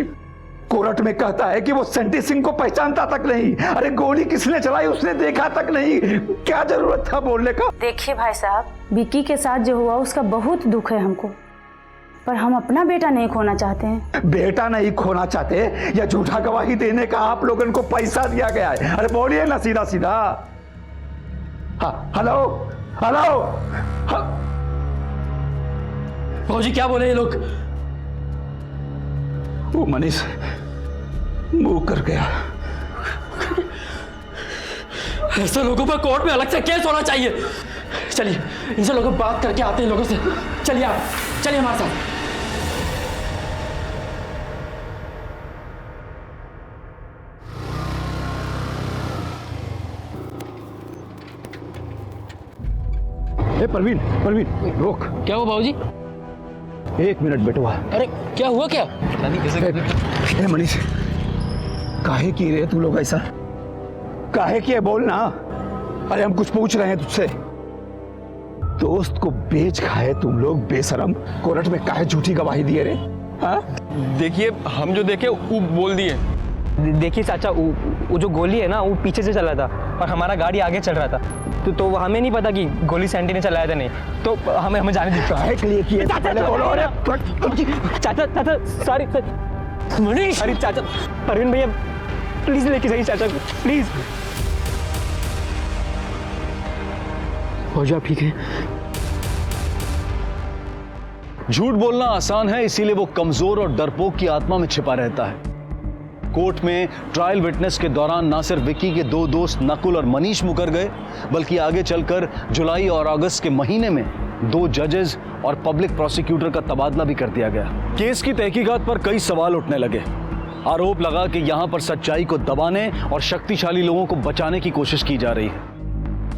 कोर्ट में कहता है कि वो सेंटी सिंह को पहचानता तक नहीं। अरे गोली किसने चलाई उसने देखा तक नहीं। क्या जरूरत था बोलने का? देखिए भाई साहब, विक्की के साथ जो हुआ उसका बहुत दुख है हमको, पर हम अपना बेटा नहीं खोना चाहते हैं। बेटा नहीं खोना चाहते या झूठा गवाही देने का आप लोगों को पैसा दिया गया है? अरे बोलिए ना सीधा सीधा। हाँ, हेलो हेलो। फौजी क्या बोले ये लोग? वो मनीष मुंह कर गया। ऐसे लोगों पर कोर्ट में अलग से केस होना चाहिए। चलिए इनसे लोगों बात करके आते हैं लोगों से। चलिए आप, चलिए हमारे साथ। ए परवीन, परवीन रोक। क्या हुआ बाबूजी? 1 मिनट बेटवा। अरे क्या हुआ? क्या ए मनीष, काहे की रे तू लोग ऐसा? काहे की है बोल ना। अरे हम कुछ पूछ रहे हैं तुझसे। दोस्त को बेच खाए तुम लोग बेशरम। कोर्ट में काहे झूठी गवाही दिए रे? हाँ? देखिए हम जो देखे वो बोल दिए। देखिए चाचा, वो जो गोली है ना वो पीछे से चल रहा था और हमारा गाड़ी आगे चल रहा था, तो हमें नहीं पता कि गोली सैंटी ने चलाया था नहीं, तो हमें जाने दीजिए। काहे के लिए किए? चाचा सॉरी मनीष। अरे चाचा, परवीन भैया प्लीज लेके जाइए चाचा को, प्लीज। हो जा ठीक है। झूठ बोलना आसान है, इसीलिए वो कमजोर और डरपोक की आत्मा में छिपा रहता है। कोर्ट में ट्रायल विटनेस के दौरान ना सिर्फ विक्की के 2 दोस्त नकुल और मनीष मुकर गए, बल्कि आगे चलकर जुलाई और अगस्त के महीने में 2 जजेस और पब्लिक प्रोसिक्यूटर का तबादला भी कर दिया गया। केस की तहकीकात पर कई सवाल उठने लगे। आरोप लगा कि यहां पर सच्चाई को दबाने और शक्तिशाली लोगों को बचाने की कोशिश की जा रही है।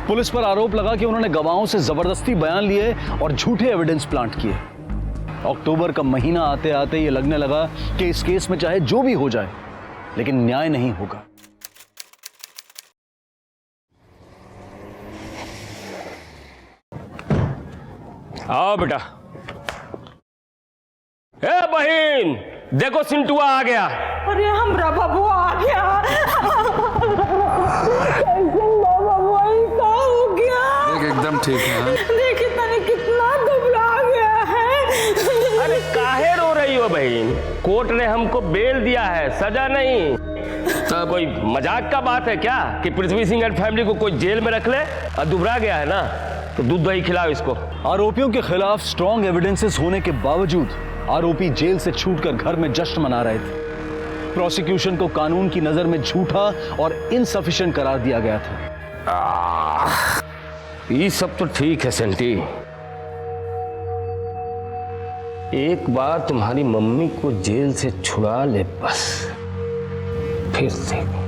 पुलिस पर आरोप लगा कि उन्होंने गवाहों से जबरदस्ती बयान लिए और झूठे एविडेंस प्लांट किए। अक्टूबर का महीना आते आते ये लगने लगा कि इस केस में चाहे जो भी हो जाए लेकिन न्याय नहीं होगा। आओ बेटा। ए बहन, देखो सिंटुआ आ गया। अरे हमरा बबुआ आ गया। हो गया? एकदम ठीक है। देखिए तने कितना दुबला गया है। अरे काहे रो रही हो बहन? कोर्ट ने हमको बेल दिया है, सजा नहीं। तो कोई मजाक का बात है क्या कि पृथ्वी सिंह एंड फैमिली को कोई जेल में रख ले? और दुबरा गया है ना, तो दूध दही खिलाओ इसको। आरोपियों के खिलाफ स्ट्रॉन्ग एविडेंसेस होने के बावजूद आरोपी जेल से छूटकर घर में जश्न मना रहे थे। प्रोसिक्यूशन को कानून की नजर में झूठा और इनसफिशिएंट करार दिया गया था। ये सब तो ठीक है सेंटी, एक बार तुम्हारी मम्मी को जेल से छुड़ा ले बस, फिर देखो।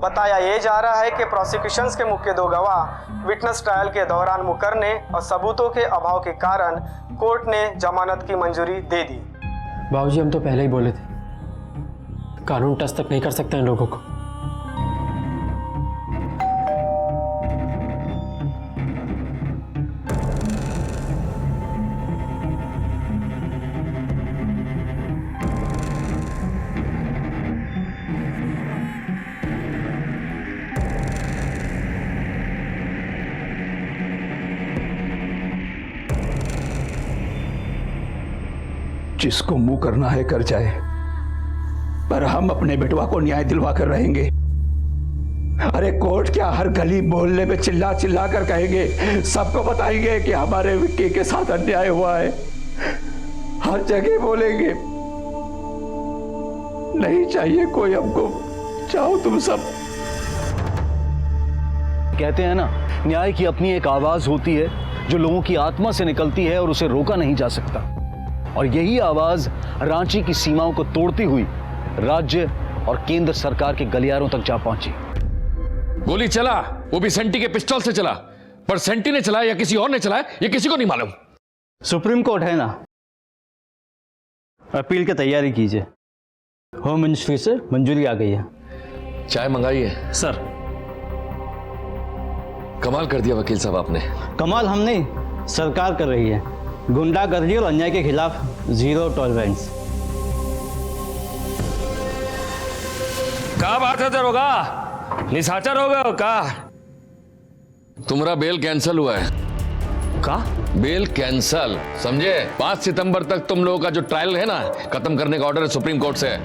बताया ये जा रहा है कि प्रोसिक्यूशंस के मुख्य 2 गवाह विटनेस ट्रायल के दौरान मुकरने और सबूतों के अभाव के कारण कोर्ट ने जमानत की मंजूरी दे दी। बाबूजी हम तो पहले ही बोले थे, कानून टच तक नहीं कर सकते हैं लोगों को। जिसको मुंह करना है कर जाए, पर हम अपने बेटवा को न्याय दिलवा कर रहेंगे। अरे कोर्ट क्या, हर गली मोहल्ले में चिल्ला चिल्ला कर कहेंगे, सबको बताएंगे कि हमारे विक्की के साथ अन्याय हुआ है। हर जगह बोलेंगे। नहीं चाहिए कोई हमको, चाहो तुम सब। कहते हैं ना, न्याय की अपनी एक आवाज होती है जो लोगों की आत्मा से निकलती है और उसे रोका नहीं जा सकता। और यही आवाज रांची की सीमाओं को तोड़ती हुई राज्य और केंद्र सरकार के गलियारों तक जा पहुंची। गोली चला, वो भी सेंटी के पिस्टल से चला, पर सेंटी ने चलाया या किसी और ने चलाया ये किसी को नहीं मालूम। सुप्रीम कोर्ट है ना, अपील की तैयारी कीजिए। होम मिनिस्ट्री से मंजूरी आ गई है। चाय मंगाइए। सर। कमाल कर दिया वकील साहब आपने। कमाल हम नहीं, सरकार कर रही है। गुंडागर्दी और अन्याय के खिलाफ जीरो टॉलरेंस। क्या बात है दरोगा, निशाचर हो गए हो का? तुम्हारा बेल कैंसिल हुआ है। का? बेल कैंसल, समझे? 5 सितंबर तक तुम लोगों का जो ट्रायल है ना, खत्म करने का ऑर्डर है सुप्रीम कोर्ट से।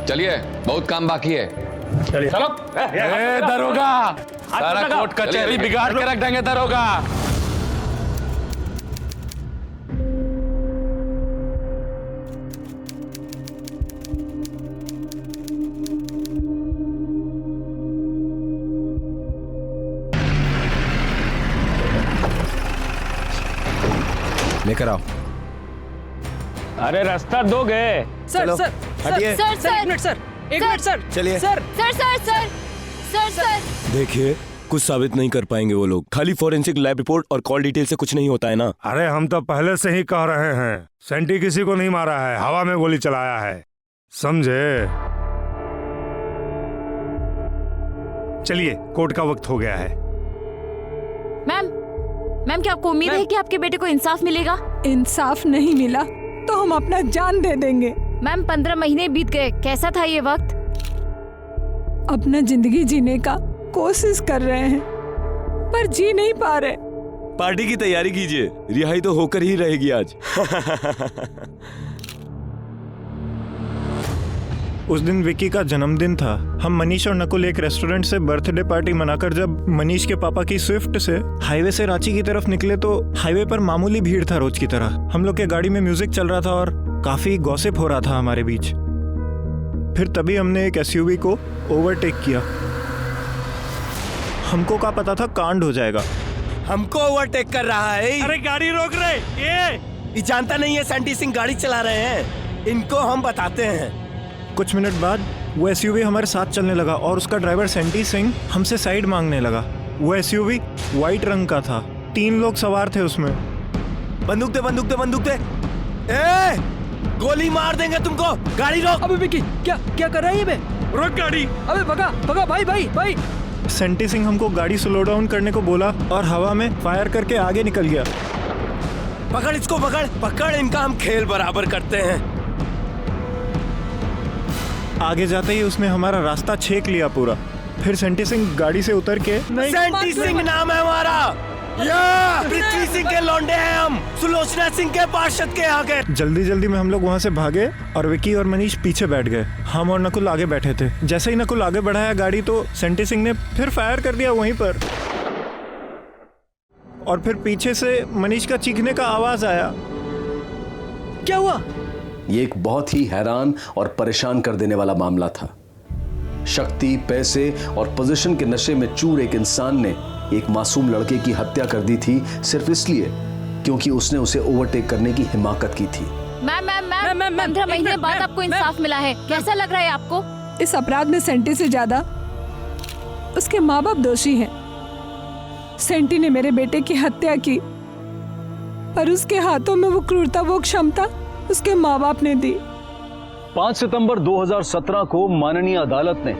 चलिए, बहुत काम बाकी है। चलिए। चलो। दरोगा, सारा कोर्ट कचहरी बिगाड़ के रख देंगे दरोगा। लेकर आओ। अरे रास्ता दोगे? सर सर हटिए। सर एक मिनट सर, एक मिनट सर। चलिए। Sir sir sir sir sir sir देखिए, कुछ साबित नहीं कर पाएंगे वो लोग। खाली फॉरेंसिक लैब रिपोर्ट और कॉल डिटेल से कुछ नहीं होता है ना। अरे हम तो पहले से ही कह रहे हैं, सेंटी किसी को नहीं मारा है, हवा में गोली चलाया है, समझे? चलिए, कोर्ट का वक्त हो गया है। मैम क्या आपको उम्मीद है कि आपके बेटे को इंसाफ मिलेगा? इंसाफ नहीं मिला तो हम अपना जान दे देंगे। मैम 15 महीने बीत गए, कैसा था ये वक्त? अपना जिंदगी जीने का कोशिश कर रहे हैं पर जी नहीं पा रहे। पार्टी की तैयारी कीजिए, रिहाई तो होकर ही रहेगी आज। उस दिन विक्की का जन्मदिन था। हम मनीष और नकुल एक रेस्टोरेंट से बर्थडे पार्टी मनाकर जब मनीष के पापा की स्विफ्ट से हाईवे से रांची की तरफ निकले तो हाईवे पर मामूली भीड़ था रोज की तरह। हम लोग के गाड़ी में म्यूजिक चल रहा था और काफी गॉसिप हो रहा था हमारे बीच। फिर तभी हमने एक एसयूवी को ओवरटेक किया। हमको क्या पता था कांड हो जाएगा। हमको ओवरटेक कर रहा है। अरे गाड़ी रोक रहे, ये जानता नहीं है सैंटी सिंह गाड़ी चला रहे हैं। इनको हम बताते हैं। कुछ मिनट बाद वो एसयूवी हमारे साथ चलने लगा और उसका ड्राइवर सैंटी सिंह हमसे साइड मांगने लगा। वो एसयूवी व्हाइट रंग का था, 3 लोग सवार थे उसमें। बंदूक दे, बंदूक दे, बंदूक दे। गोली मार देंगे तुमको। गाड़ी रोक। अबे विक्की, क्या क्या कर रहा है ये बे? रोक गाड़ी। अबे भगा भगा भाई भाई भाई। सैंटी सिंह हमको गाड़ी स्लो डाउन करने को बोला और हवा में फायर करके आगे निकल गया। पकड़ इसको, पकड़ पकड़, इनका हम खेल बराबर करते हैं। आगे जाते ही उसने हमारा रास्ता छेक लिया पूरा। फिर सैंटी सिंह गाड़ी से उतर के सैंटी सिंह नाम है हमारा। पृथ्वी सिंह के लौंडे हैं हम, सुलोचना सिंह के पार्षद के आगे। जल्दी जल्दी में हम लोग वहाँ से भागे और विक्की और मनीष पीछे बैठ गए। हम और नकुल आगे बैठे थे। जैसे ही नकुल आगे बढ़ाया गाड़ी तो सैंटी सिंह ने फिर फायर कर दिया वहीं पर। और फिर पीछे से मनीष का चीखने का आवाज आया। क्या हुआ? ये एक बहुत ही हैरान और परेशान कर देने वाला मामला था। शक्ति, पैसे और पोजीशन के नशे में चूर एक इंसान ने एक मासूम लड़के की हत्या कर दी थी सिर्फ इसलिए क्योंकि उसने उसे ओवरटेक करने की हिमाकत की थी। मैम 15 महीने बाद आपको इंसाफ मिला है, कैसा लग रहा है आपको? इस अपराध में सेंटी से ज्यादा उसके माँ बाप दोषी हैं। सेंटी ने मेरे बेटे की हत्या की पर उसके हाथों में वो क्रूरता, वो क्षमता उसके माँ बाप ने दी। 5 सितंबर 2017 को माननीय अदालत ने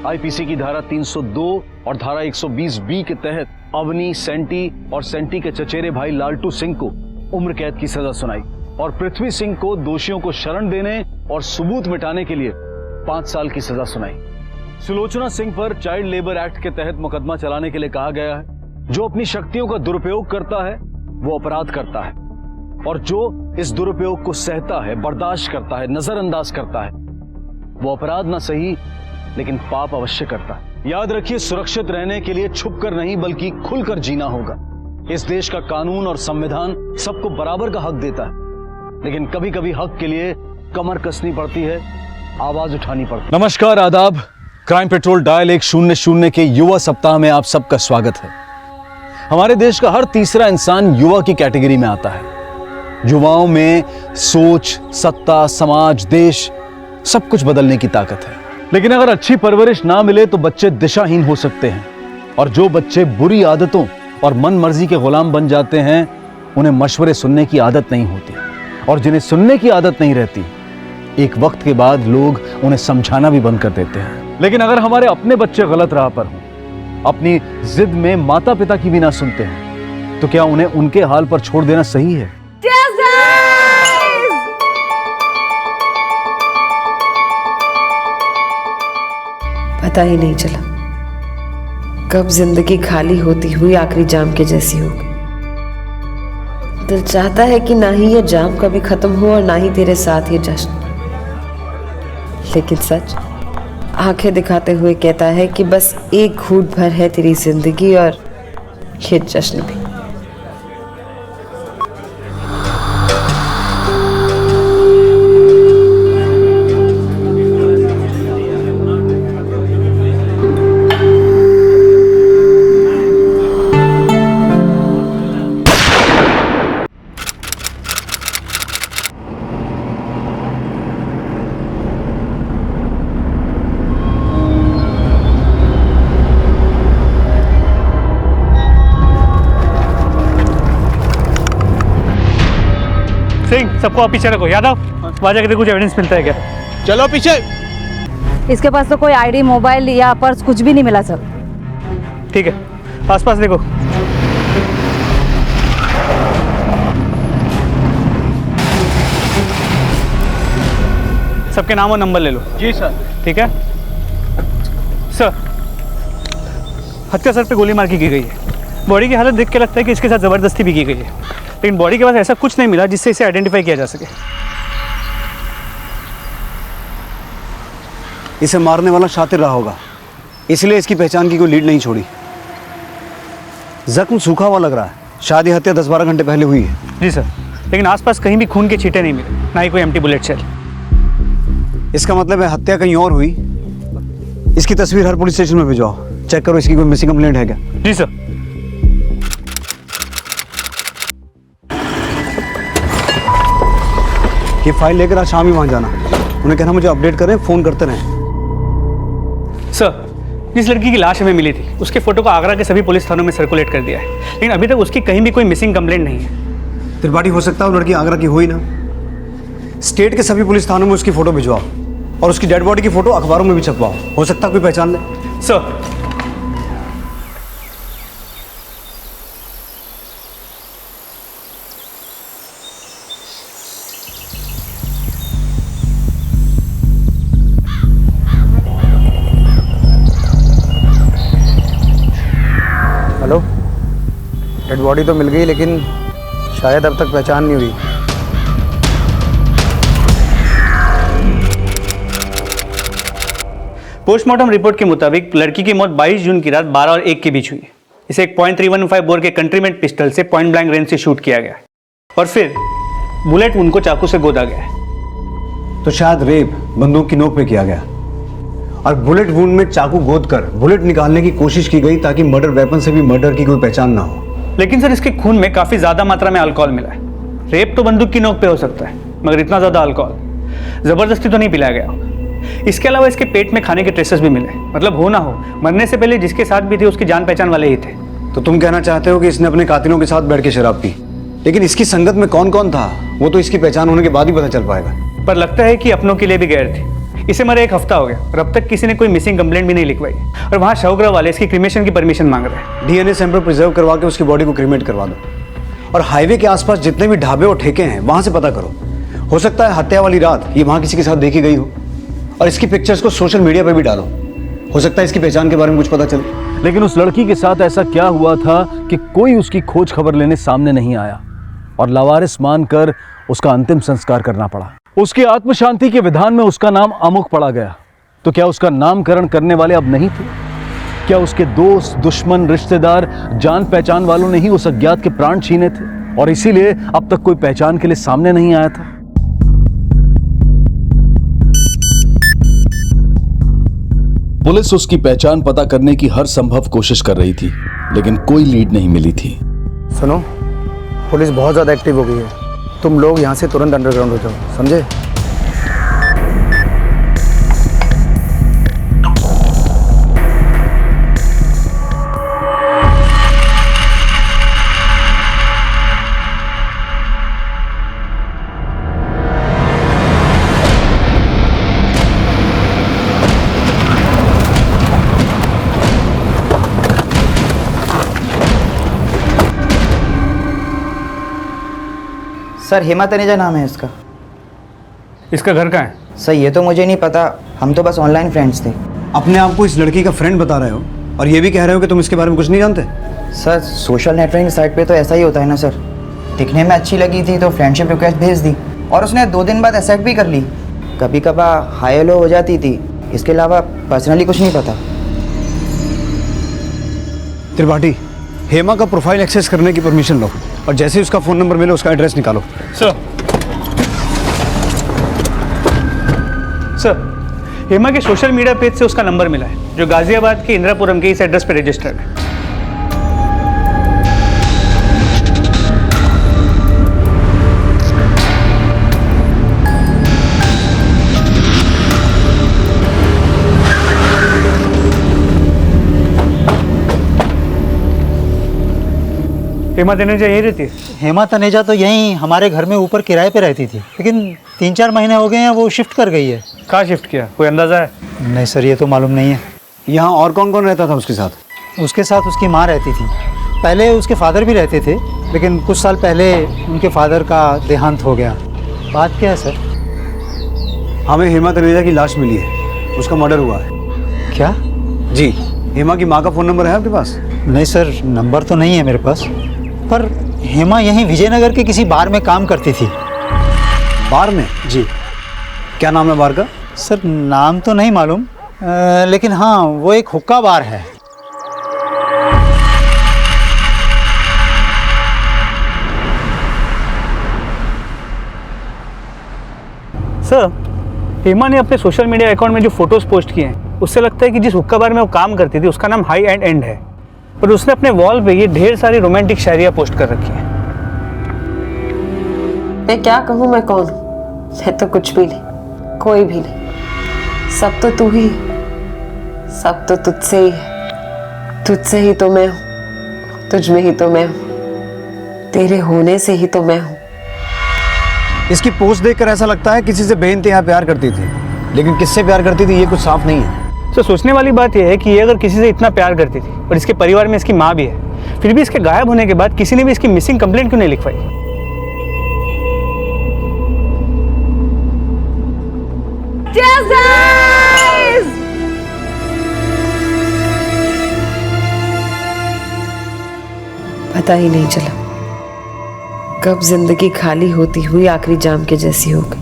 आईपीसी की धारा 302 और धारा 120B के तहत अवनी, सेंटी और सेंटी के चचेरे भाई लालटू सिंह को उम्र कैद की सजा सुनाई और पृथ्वी सिंह को दोषियों को शरण देने और सबूत मिटाने के लिए 5 साल की सजा सुनाई। सुलोचना सिंह पर चाइल्ड लेबर एक्ट के तहत मुकदमा चलाने के लिए कहा गया है। जो अपनी शक्तियों का दुरुपयोग करता है वो अपराध करता है और जो इस दुरुपयोग को सहता है, बर्दाश्त करता है, नजरअंदाज करता है, वो अपराध ना सही लेकिन पाप अवश्य करता है। याद रखिए, सुरक्षित रहने के लिए छुपकर नहीं बल्कि खुलकर जीना होगा। इस देश का कानून और संविधान सबको बराबर का हक देता है, लेकिन कभी कभी हक के लिए कमर कसनी पड़ती है, आवाज उठानी पड़ती है। नमस्कार, आदाब। क्राइम पेट्रोल डायल 100 के युवा सप्ताह में आप सबका स्वागत है। हमारे देश का हर तीसरा इंसान युवा की कैटेगरी में आता है। युवाओं में सोच, सत्ता, समाज, देश सब कुछ बदलने की ताकत है। लेकिन अगर अच्छी परवरिश ना मिले तो बच्चे दिशाहीन हो सकते हैं, और जो बच्चे बुरी आदतों और मन मर्जी के गुलाम बन जाते हैं, उन्हें मशवरे सुनने की आदत नहीं होती, और जिन्हें सुनने की आदत नहीं रहती, एक वक्त के बाद लोग उन्हें समझाना भी बंद कर देते हैं। लेकिन अगर हमारे अपने बच्चे गलत राह पर हों, अपनी जिद में माता पिता की भी ना सुनते हैं, तो क्या उन्हें उनके हाल पर छोड़ देना सही है? पता ही नहीं चला कब जिंदगी खाली होती हुई आखिरी जाम के जैसी हो गई। दिल चाहता है कि ना ही ये जाम कभी खत्म हो और ना ही तेरे साथ ये जश्न, लेकिन सच आंखें दिखाते हुए कहता है कि बस एक घूंट भर है तेरी जिंदगी और ये जश्न भी। सिंह, सबको आप पीछे रखो। यादव, वहाँ जाके कुछ एविडेंस मिलता है क्या? चलो पीछे। इसके पास तो कोई आईडी, मोबाइल या पर्स कुछ भी नहीं मिला सर। ठीक है, आसपास देखो। सबके नाम और नंबर ले लो। जी सर। ठीक है सर। हत्या सर पे गोली मार की गई है। बॉडी की हालत देख के लगता है कि इसके साथ ज़बरदस्ती भी की गई है, लेकिन बॉडी के पास ऐसा कुछ नहीं मिला जिससे इसे आइडेंटिफाई किया जा सके। इसे मारने वाला शातिर रहा होगा, इसलिए इसकी पहचान की कोई लीड नहीं छोड़ी। जख्म सूखा हुआ लग रहा है, शायद ये हत्या 10-12 घंटे पहले हुई है। जी सर, लेकिन आसपास कहीं भी खून के छींटे नहीं मिले, ना ही कोई एम्प्टी बुलेट शेल। इसका मतलब है हत्या कहीं और हुई। इसकी तस्वीर हर पुलिस स्टेशन में भिजवाओ, चेक करो इसकी कोई मिसिंग कंप्लेंट है क्या। जी सर। ये फाइल लेकर आज शाम ही वहां जाना, उन्हें कहना मुझे अपडेट करें, फोन करते रहें। सर, जिस लड़की की लाश हमें मिली थी उसके फोटो को आगरा के सभी पुलिस थानों में सर्कुलेट कर दिया है, लेकिन अभी तक उसकी कहीं भी कोई मिसिंग कंप्लेंट नहीं है। त्रिपाठी, हो सकता है वो लड़की आगरा की हुई ना। स्टेट के सभी पुलिस थानों में उसकी फोटो भिजवाओ, और उसकी डेड बॉडी की फोटो अखबारों में भी छपवाओ, हो सकता है कोई पहचान ले। सर। हेलो, डेड बॉडी तो मिल गई, लेकिन शायद अब तक पहचान नहीं हुई। पोस्टमार्टम रिपोर्ट के मुताबिक लड़की की मौत 22 जून की रात 12 और 1 के बीच हुई। इसे एक .315 बोर के कंट्रीमेंट पिस्टल से पॉइंट ब्लैंक रेंज से शूट किया गया, और फिर बुलेट उनको चाकू से गोदा गया। तो शायद रेप बंदूक की नोक पे किया गया, और बुलेट वुंड में चाकू गोद कर बुलेट निकालने की कोशिश की गई ताकि मर्डर वेपन से भी मर्डर की कोई पहचान ना हो। लेकिन सर, इसके खून में काफी ज्यादा मात्रा में अल्कोहल मिला है। रेप तो बंदूक की नोक पे हो सकता है, मगर इतना ज्यादा अल्कोहल जबरदस्ती तो नहीं पिलाया गया। इसके अलावा इसके पेट में खाने के ट्रेसेस भी मिले, मतलब हो ना हो मरने से पहले जिसके साथ भी थे उसकी जान पहचान वाले ही थे। तो तुम कहना चाहते हो कि इसने अपने कातिलों के साथ बैठ के शराब पी, लेकिन इसकी संगत में कौन कौन था वो तो इसकी पहचान होने के बाद ही पता चल पाएगा। पर लगता है कि अपनों के लिए भी गैर थी। इसे मरे 1 हफ्ता हो गया और अब तक किसी ने कोई मिसिंग कंप्लेंट भी नहीं लिखवाई, और वहाँ शवगृह वाले इसकी क्रिमेशन की परमिशन मांग रहे हैं। डीएनए सैंपल प्रिजर्व करवा के उसकी बॉडी को क्रिमेट करवा दो, और हाईवे के आसपास जितने भी ढाबे और ठेके हैं वहां से पता करो। हो सकता है हत्या वाली रात ये वहां किसी के साथ देखी गई हो, और इसकी पिक्चर्स को सोशल मीडिया पर भी डालो, हो सकता है इसकी पहचान के बारे में कुछ पता चले। लेकिन उस लड़की के साथ ऐसा क्या हुआ था कि कोई उसकी खोज खबर लेने सामने नहीं आया, और लावारिस मानकर उसका अंतिम संस्कार करना पड़ा। उसकी आत्म शांति के विधान में उसका नाम अमुक पड़ा गया। तो क्या उसका नामकरण करने वाले अब नहीं थे? क्या उसके दोस्त, दुश्मन, रिश्तेदार, जान पहचान वालों ने ही उस अज्ञात के प्राण छीने थे और इसीलिए अब तक कोई पहचान के लिए सामने नहीं आया था? पुलिस उसकी पहचान पता करने की हर संभव कोशिश कर रही थी, लेकिन कोई लीड नहीं मिली थी। सुनो, पुलिस बहुत ज्यादा एक्टिव हो गई है। तुम लोग यहाँ से तुरंत अंडरग्राउंड हो जाओ, समझे? सर हेमा तनेजा नाम है इसका। इसका घर कहाँ है? सर ये तो मुझे नहीं पता, हम तो बस ऑनलाइन फ्रेंड्स थे। अपने आप को इस लड़की का फ्रेंड बता रहे हो और ये भी कह रहे हो कि तुम इसके बारे में कुछ नहीं जानते? सर सोशल नेटवर्किंग साइट पे तो ऐसा ही होता है ना सर। दिखने में अच्छी लगी थी तो फ्रेंडशिप रिक्वेस्ट भेज दी और उसने 2 दिन बाद एक्सेप्ट भी कर ली। कभी कभार हाई हेलो हो जाती थी, इसके अलावा पर्सनली कुछ नहीं पता। त्रिपाठी, हेमा का प्रोफाइल एक्सेस करने की परमिशन लो और जैसे ही उसका फ़ोन नंबर मिले उसका एड्रेस निकालो। सर हेमा के सोशल मीडिया पेज से उसका नंबर मिला है जो गाजियाबाद के इंदिरापुरम के इस एड्रेस पर रजिस्टर्ड है। हेमा तनेजा यही रहती है? हेमा तनेजा तो यहीं हमारे घर में ऊपर किराए पे रहती थी, लेकिन 3-4 महीने हो गए हैं वो शिफ्ट कर गई है। कहाँ शिफ्ट किया, कोई अंदाजा है? नहीं सर, ये तो मालूम नहीं है। यहाँ और कौन कौन रहता था उसके साथ? उसके साथ उसकी माँ रहती थी। पहले उसके फादर भी रहते थे, लेकिन कुछ साल पहले उनके फादर का देहांत हो गया। बात क्या है सर? हमें हेमा तनेजा की लाश मिली है, उसका मर्डर हुआ है। क्या? जी। हेमा की माँ का फ़ोन नंबर है आपके पास? नहीं सर, नंबर तो नहीं है मेरे पास, पर हेमा यहीं विजयनगर के किसी बार में काम करती थी। बार में? जी। क्या नाम है बार का? सर नाम तो नहीं मालूम, लेकिन हाँ वो एक हुक्का बार है। सर हेमा ने अपने सोशल मीडिया अकाउंट में जो फोटोज पोस्ट किए हैं उससे लगता है कि जिस हुक्का बार में वो काम करती थी उसका नाम हाई एंड एंड है, पर उसने अपने वॉल पे ये ढेर सारी रोमांटिक शायरियाँ पोस्ट कर रखी हैं। मैं क्या कहूँ, मैं कौन हूँ? मैं तो कुछ भी नहीं, कोई भी नहीं। सब तो तू ही, सब तो तुझसे ही है। तुझसे ही तो मैं हूँ, तुझ में ही तो मैं हूँ, तेरे होने से ही तो मैं हूँ। इसकी पोस्ट देखकर ऐसा लगता है किसी से बेइंतहा प्यार करती थी, लेकिन किससे प्यार करती थी ये कुछ साफ नहीं है। तो सोचने वाली बात यह है कि ये अगर किसी से इतना प्यार करती थी और इसके परिवार में इसकी माँ भी है, फिर भी इसके गायब होने के बाद किसी ने भी इसकी मिसिंग कंप्लेंट क्यों नहीं लिखवाई? पता ही नहीं चला कब जिंदगी खाली होती हुई आखिरी जाम के जैसी हो गई।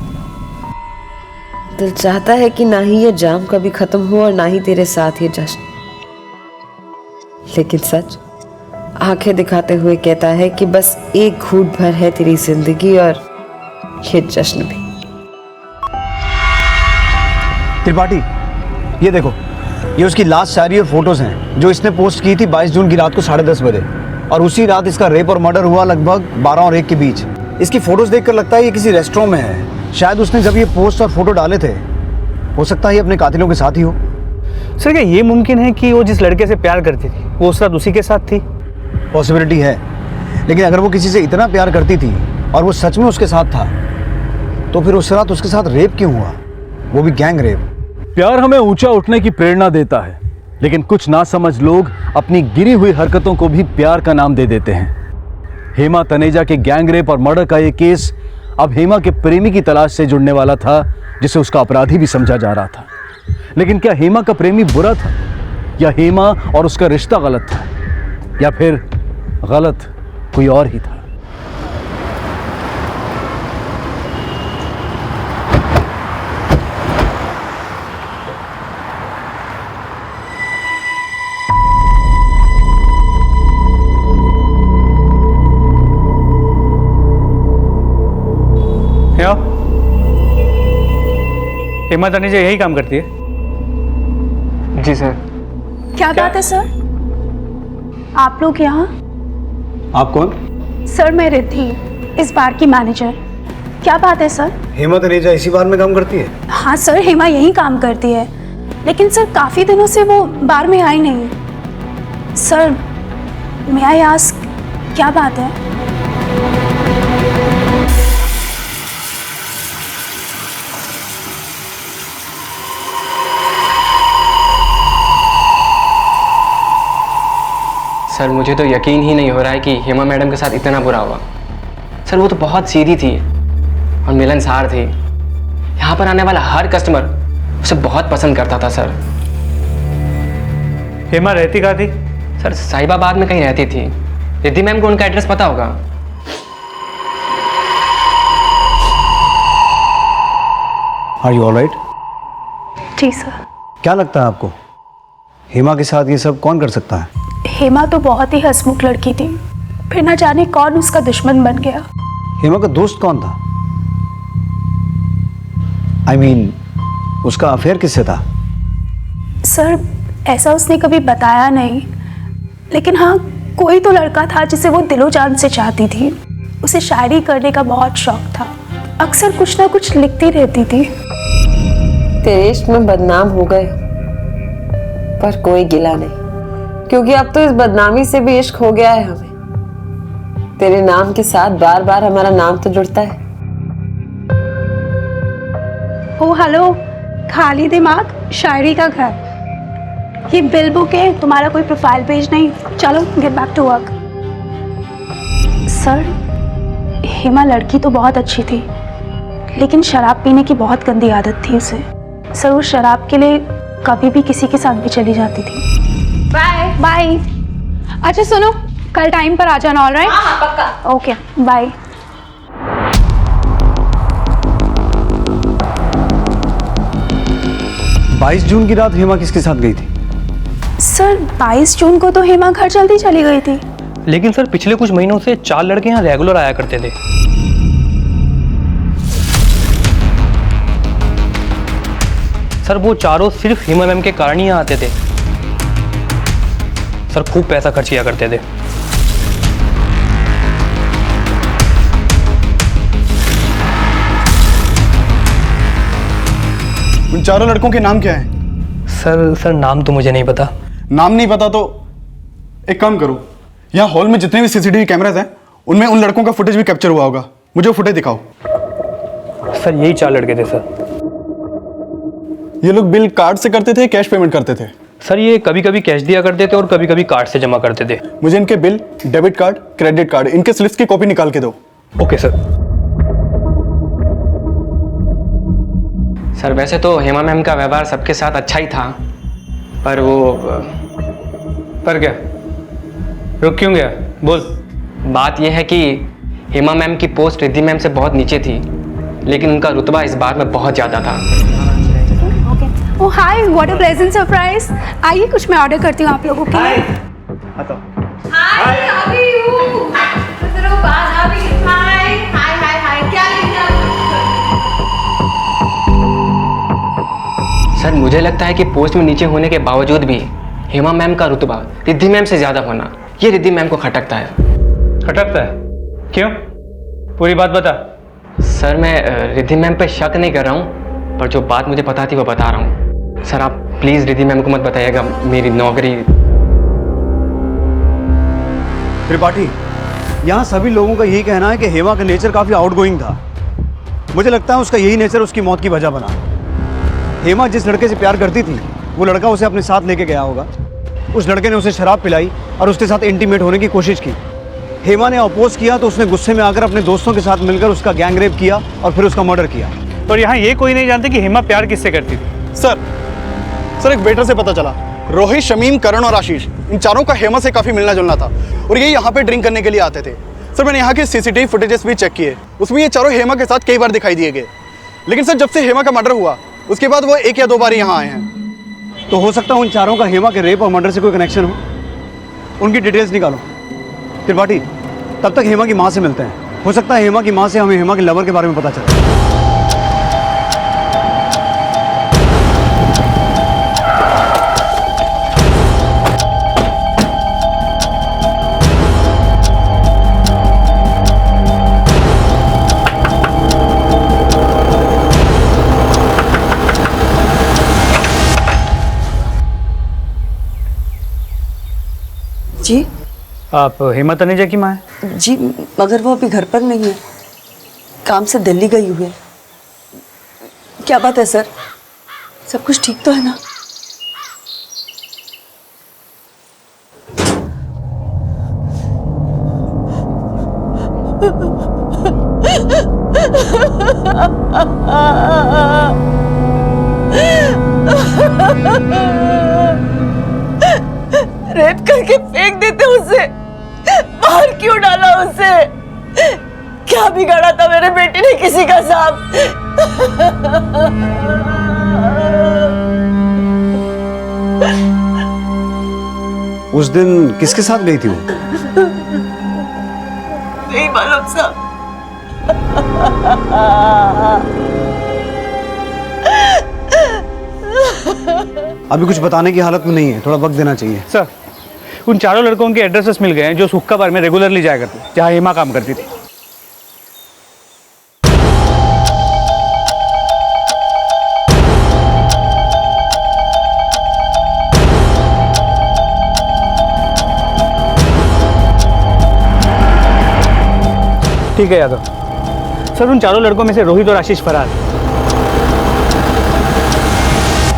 दिल चाहता है कि ना ही ये जाम कभी खत्म हो और ना ही तेरे साथ ये जश्न, लेकिन सच आंखें दिखाते हुए कहता है कि बस एक घूंट भर है तेरी जिंदगी और ये जश्न भी। त्रिपाठी, ये देखो, ये उसकी लास्ट शायरी और फोटोज हैं जो इसने पोस्ट की थी 22 जून की रात को 10:30 बजे, और उसी रात इसका रेप और मर्डर हुआ लगभग 12 और 1 के बीच। इसकी फोटोज देखकर लगता है ये किसी रेस्टोरेंट में है। शायद उसने जब ये पोस्ट और फोटो डाले थे, हो सकता है ये अपने कातिलों के साथ ही हो। सर क्या ये मुमकिन है कि वो जिस लड़के से प्यार करती थी वो उस रात उसी के साथ थी? पॉसिबिलिटी है, लेकिन अगर वो किसी से इतना प्यार करती थी और वो सच में उसके साथ था, तो फिर उस रात उसके साथ रेप क्यों हुआ, वो भी गैंग रेप? प्यार हमें ऊंचा उठने की प्रेरणा देता है, लेकिन कुछ नासमझ लोग अपनी गिरी हुई हरकतों को भी प्यार का नाम दे देते हैं। हेमा तनेजा के गैंग रेप और मर्डर का ये केस अब हेमा के प्रेमी की तलाश से जुड़ने वाला था, जिसे उसका अपराधी भी समझा जा रहा था। लेकिन क्या हेमा का प्रेमी बुरा था, या हेमा और उसका रिश्ता गलत था, या फिर गलत कोई और ही था? हेमा तनेजा यही काम करती है? जी सर। क्या बात है सर? आप लोग यहाँ? आप कौन? सर मैं रिद्धि, इस बार की मैनेजर। क्या बात है सर? हेमा तनेजा इसी बार में काम करती है? हाँ सर, हेमा यही काम करती है, लेकिन सर काफी दिनों से वो बार में आई नहीं। सर may I ask, क्या बात है? सर मुझे तो यकीन ही नहीं हो रहा है कि हेमा मैडम के साथ इतना बुरा हुआ। सर वो तो बहुत सीधी थी और मिलनसार थी। यहाँ पर आने वाला हर कस्टमर उसे बहुत पसंद करता था सर। हेमा रहती कहाँ थी? सर साहिबाबाद में कहीं रहती थी। रिद्धि मैम को उनका एड्रेस पता होगा। Are you alright? जी सर। क्या लगता है आपको हेमा के साथ ये सब कौन कर सकता है? हेमा तो बहुत ही हंसमुख लड़की थी, फिर ना जाने कौन उसका दुश्मन बन गया। हेमा का दोस्त कौन था? I mean, उसका अफेयर किससे था? सर ऐसा उसने कभी बताया नहीं, लेकिन हाँ कोई तो लड़का था जिसे वो दिलो जान से चाहती थी। उसे शायरी करने का बहुत शौक था, अक्सर कुछ ना कुछ लिखती रहती थी। तेरे इश्क में बदनाम हो गए, पर कोई गिला नहीं, क्योंकि अब तो इस बदनामी से भी इश्क हो गया है हमें। तेरे नाम के साथ बार बार हमारा नाम तो जुड़ता है। ओ हेलो, खाली दिमाग शायरी का घर। ये बिल बुक है, तुम्हारा कोई प्रोफाइल पेज नहीं। चलो get back to work. Sir Hema लड़की तो बहुत अच्छी थी, लेकिन शराब पीने की बहुत गंदी आदत थी उसे। सर वो शराब के लिए कभी भी किसी के साथ भी चली जाती थी। Bye bye. अच्छा सुनो, कल टाइम पर आ जाना। ऑलराइट? हाँ पक्का। Okay bye. 22 जून की रात हेमा किसके साथ गई थी? सर 22 जून को तो हेमा घर जल्दी चली गई थी। लेकिन सर पिछले कुछ महीनों से 4 लड़के यहाँ रेगुलर आया करते थे। सर वो चारों सिर्फ हेमा मैम के कारण ही यहाँ आते थे। सर खूब पैसा खर्च किया करते थे। उन चारों लड़कों के नाम क्या हैं? सर नाम तो मुझे नहीं पता। नाम नहीं पता तो एक काम करो, यहाँ हॉल में जितने भी सीसीटीवी कैमरास हैं उनमें उन लड़कों का फुटेज भी कैप्चर हुआ होगा। मुझे वो फुटेज दिखाओ। सर यही 4 लड़के थे सर। ये लोग बिल कार्ड से करते थे, कैश पेमेंट करते थे? सर ये कभी कभी कैश दिया करते थे और कभी कभी कार्ड से जमा करते थे। मुझे इनके bill, debit card, credit card, इनके स्लिप्स की कॉपी निकाल के दो। Okay sir. सर वैसे तो हेमा मैम का व्यवहार सबके साथ अच्छा ही था, पर क्या रुक क्यों गया? बोल। बात यह है कि हेमा मैम की पोस्ट रिद्धि मैम से बहुत नीचे थी, लेकिन उनका रुतबा इस बार में बहुत ज़्यादा था। ओह हाय, व्हाट अ प्लेजेंट सरप्राइज। आइए कुछ मैं ऑर्डर करती हूँ आप लोगों के लिए। हाय अभी हूँ। तो बात अभी हाय हाय हाय हाय क्या लेंगे आप? सर मुझे लगता है कि पोस्ट में नीचे होने के बावजूद भी हेमा मैम का रुतबा रिद्धि मैम से ज़्यादा होना ये रिद्धि मैम को खटकता है। खटकता है? क्यों? पूरी बात बता। सर मैं रिद्धि मैम पे शक नहीं कर रहा हूँ, पर जो बात मुझे पता थी वो बता रहा हूँ। सर आप प्लीज़ रिद्धि मैम को मत बताइएगा मेरी नौकरी। त्रिपाठी, यहाँ सभी लोगों का यही कहना है कि हेमा का नेचर काफ़ी आउटगोइंग था। मुझे लगता है उसका यही नेचर उसकी मौत की वजह बना। हेमा जिस लड़के से प्यार करती थी वो लड़का उसे अपने साथ लेके गया होगा। उस लड़के ने उसे शराब पिलाई और उसके साथ इंटीमेट होने की कोशिश की। हेमा ने अपोज किया तो उसने गुस्से में आकर अपने दोस्तों के साथ मिलकर उसका गैंग रेप किया और फिर उसका मर्डर किया। और यहाँ ये कोई नहीं जानते कि हेमा प्यार किससे करती थी। सर एक वेटर से पता चला, रोहित, शमीम, करण और आशीष, इन चारों का हेमा से काफी मिलना जुलना था और ये यहाँ पे ड्रिंक करने के लिए आते थे। सर मैंने यहाँ के सीसीटीवी फुटेजेस भी चेक किए, उसमें ये चारों हेमा के साथ कई बार दिखाई दिए गए। लेकिन सर जब से हेमा का मर्डर हुआ उसके बाद वो 1 या 2 बार यहाँ आए हैं। तो हो सकता है उन चारों का हेमा के रेप और मर्डर से कोई कनेक्शन हो। उनकी डिटेल्स निकालो। त्रिपाठी, तब तक हेमा की माँ से मिलते हैं। हो सकता है हेमा की माँ से हमें हेमा के लवर के बारे में पता चले। जी आप हेमा तनेजा की माँ हैं? जी, मगर वो अभी घर पर नहीं है, काम से दिल्ली गई हुई है। क्या बात है सर, सब कुछ ठीक तो है ना? रेप करके फेंक देते उसे, बाहर क्यों डाला उसे? क्या बिगाड़ा था मेरे बेटे ने किसी का साहब? उस दिन किसके साथ गई थी वो? नहीं मालूम साहब। अभी कुछ बताने की हालत में नहीं है, थोड़ा वक्त देना चाहिए। सर, उन चारों लड़कों के एड्रेसेस मिल गए हैं जो सुक्का बार में रेगुलरली जाया करते, जहाँ हेमा काम करती थी। ठीक है यादव सर, उन चारों लड़कों में से रोहित और आशीष फरार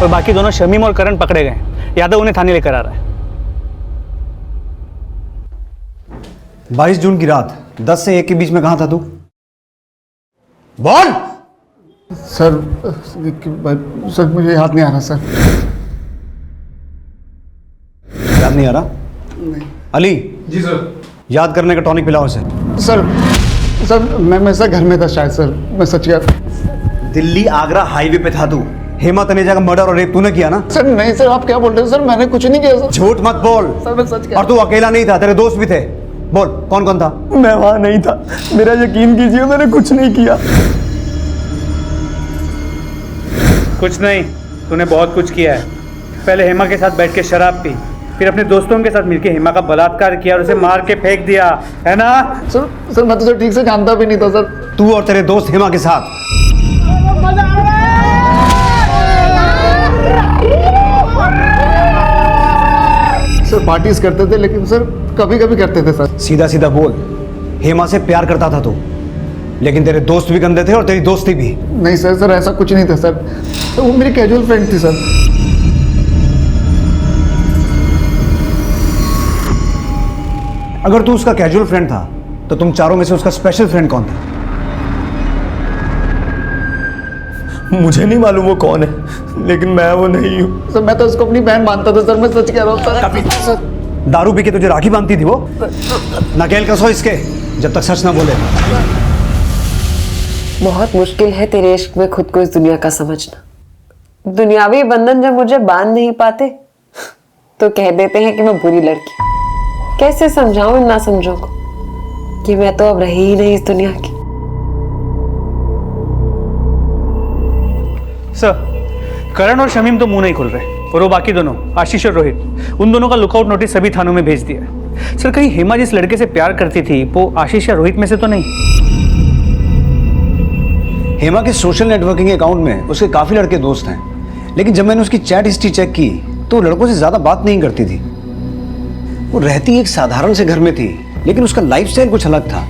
और बाकी दोनों शमीम और करण पकड़े गए। यादव उन्हें थाने लेकर आ रहा है। 22 जून की रात 10 से 1 के बीच में कहां था तू? बोल। सर मुझे याद नहीं आ रहा सर। याद नहीं आ रहा? नहीं। अली। जी सर। याद करने का टॉनिक पिलाओ उसे। सर मैं सर घर में था शायद सर, मैं सच कह। दिल्ली आगरा हाईवे पे था तू। हेमा तनेजा का मर्डर और रेप तूने किया ना? सर नहीं सर, आप क्या बोल रहे हो सर? मैंने कुछ नहीं किया सर। झूठ मत बोल सर, मैं सच कह। और तू अकेला नहीं था, तेरे दोस्त भी थे। बोल कौन कौन था? मैं वहां नहीं था, मेरा यकीन कीजिए, मैंने कुछ नहीं किया। कुछ नहीं, तूने बहुत कुछ किया है। पहले हेमा के साथ बैठ के शराब पी, फिर अपने दोस्तों के साथ मिलकर हेमा का बलात्कार किया और उसे मार के फेंक दिया, है ना? सर मैं तो सर ठीक से जानता भी नहीं था सर। तू और तेरे दोस्त हेमा के साथ सर पार्टीज करते थे, लेकिन सर कभी कभी करते थे सर। सीधा सीधा बोल, हेमा से प्यार करता था तू, लेकिन तेरे दोस्त भी गंदे थे और तेरी दोस्ती भी। नहीं सर ऐसा कुछ नहीं था सर, तो वो मेरी कैजुअल फ्रेंड थी सर। अगर तू उसका कैजुअल फ्रेंड था तो तुम चारों में से उसका स्पेशल फ्रेंड कौन था? मुझे नहीं मालूम वो कौन है, लेकिन मैं वो नहीं हूँ सर। मैं तो उसको अपनी बहन मानता था सर, मैं सच कह रहा हूँ सर। दारू पी के तुझे राखी बांधती थी वो? नकेल कसो इसके जब तक सच ना बोले। बहुत मुश्किल है तेरे इश्क में खुद को इस दुनिया का समझना। दुनियावी बंधन जब मुझे बांध नहीं पाते तो कह देते हैं कि मैं बुरी लड़की। कैसे समझाऊं इन नासमझों को कि मैं तो अब रही ही नहीं इस दुनिया की। सर, करण और शमीम तो मुंह नहीं खुल रहे, और वो बाकी दोनों आशीष और रोहित, उन दोनों का लुकआउट नोटिस सभी थानों में भेज दिया है। सर, कहीं हेमा जिस लड़के से प्यार करती थी वो आशीष या रोहित में से तो नहीं? हेमा के सोशल नेटवर्किंग अकाउंट में उसके काफी लड़के दोस्त हैं, लेकिन जब मैंने उसकी चैट हिस्ट्री चेक की तो वो लड़कों से ज्यादा बात नहीं करती थी। वो रहती एक साधारण से घर में थी, लेकिन उसका लाइफस्टाइल कुछ अलग था।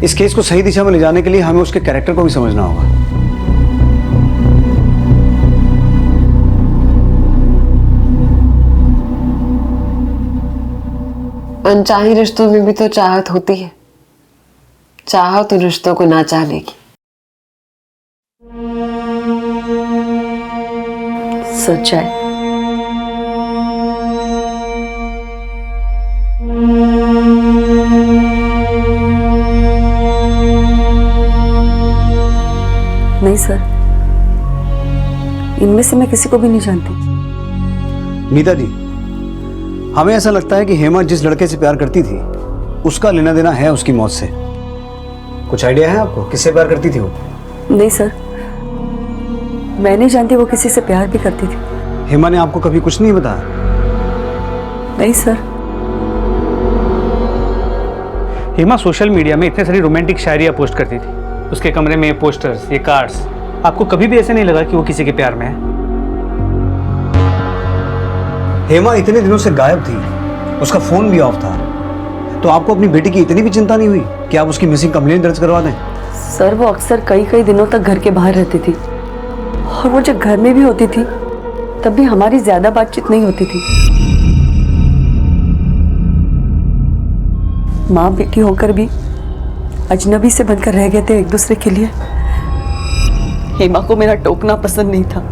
इस केस को सही दिशा में ले जाने के लिए हमें उसके कैरेक्टर को भी समझना होगा। अनचाही रिश्तों में भी तो चाहत होती है, चाहो तो रिश्तों को ना चाह लेगी। सच है। नहीं सर, इनमें से मैं किसी को भी नहीं जानती। नीता जी, हमें ऐसा लगता है कि हेमा जिस लड़के से प्यार करती थी उसका लेना देना है उसकी मौत से। कुछ आइडिया है आपको किससे प्यार करती थी वो? नहीं सर, मैं नहीं जानती वो किसी से प्यार भी करती थी। हेमा ने आपको कभी कुछ नहीं बताया? नहीं सर। हेमा सोशल मीडिया में इतने सारी रोमांटिक शायरियाँ पोस्ट करती थी, उसके कमरे में ये पोस्टर्स, ये कार्ड्स। आपको कभी भी ऐसे नहीं लगा कि वो किसी के प्यार में है? हेमा इतने दिनों से गायब थी, उसका फोन भी ऑफ था। तो आपको अपनी बेटी की इतनी भी चिंता नहीं हुई कि आप उसकी मिसिंग कंप्लेंट दर्ज करवा दें? सर वो अक्सर कई कई दिनों तक घर के बाहर रहती थी, और वो जब घर में भी होती थी तब भी हमारी ज्यादा बातचीत नहीं होती थी। माँ बेटी होकर भी अजनबी से बनकर रह गए थे एक दूसरे के लिए। हेमा को मेरा टोकना पसंद नहीं था,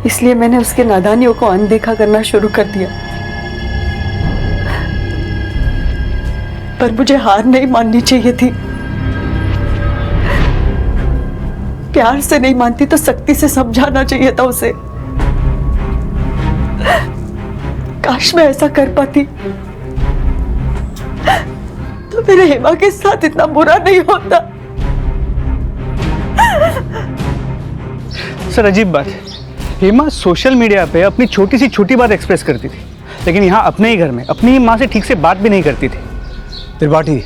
इसलिए मैंने उसके नादानियों को अनदेखा करना शुरू कर दिया। पर मुझे हार नहीं माननी चाहिए थी। प्यार से नहीं मानती तो सख्ती से समझाना चाहिए था उसे। काश मैं ऐसा कर पाती तो मेरे हेमा के साथ इतना बुरा नहीं होता। सर अजीब बात है, हेमा सोशल मीडिया पे अपनी छोटी सी छोटी बात एक्सप्रेस करती थी, लेकिन यहाँ अपने ही घर में अपनी माँ से ठीक से बात भी नहीं करती थी। त्रिपाठी,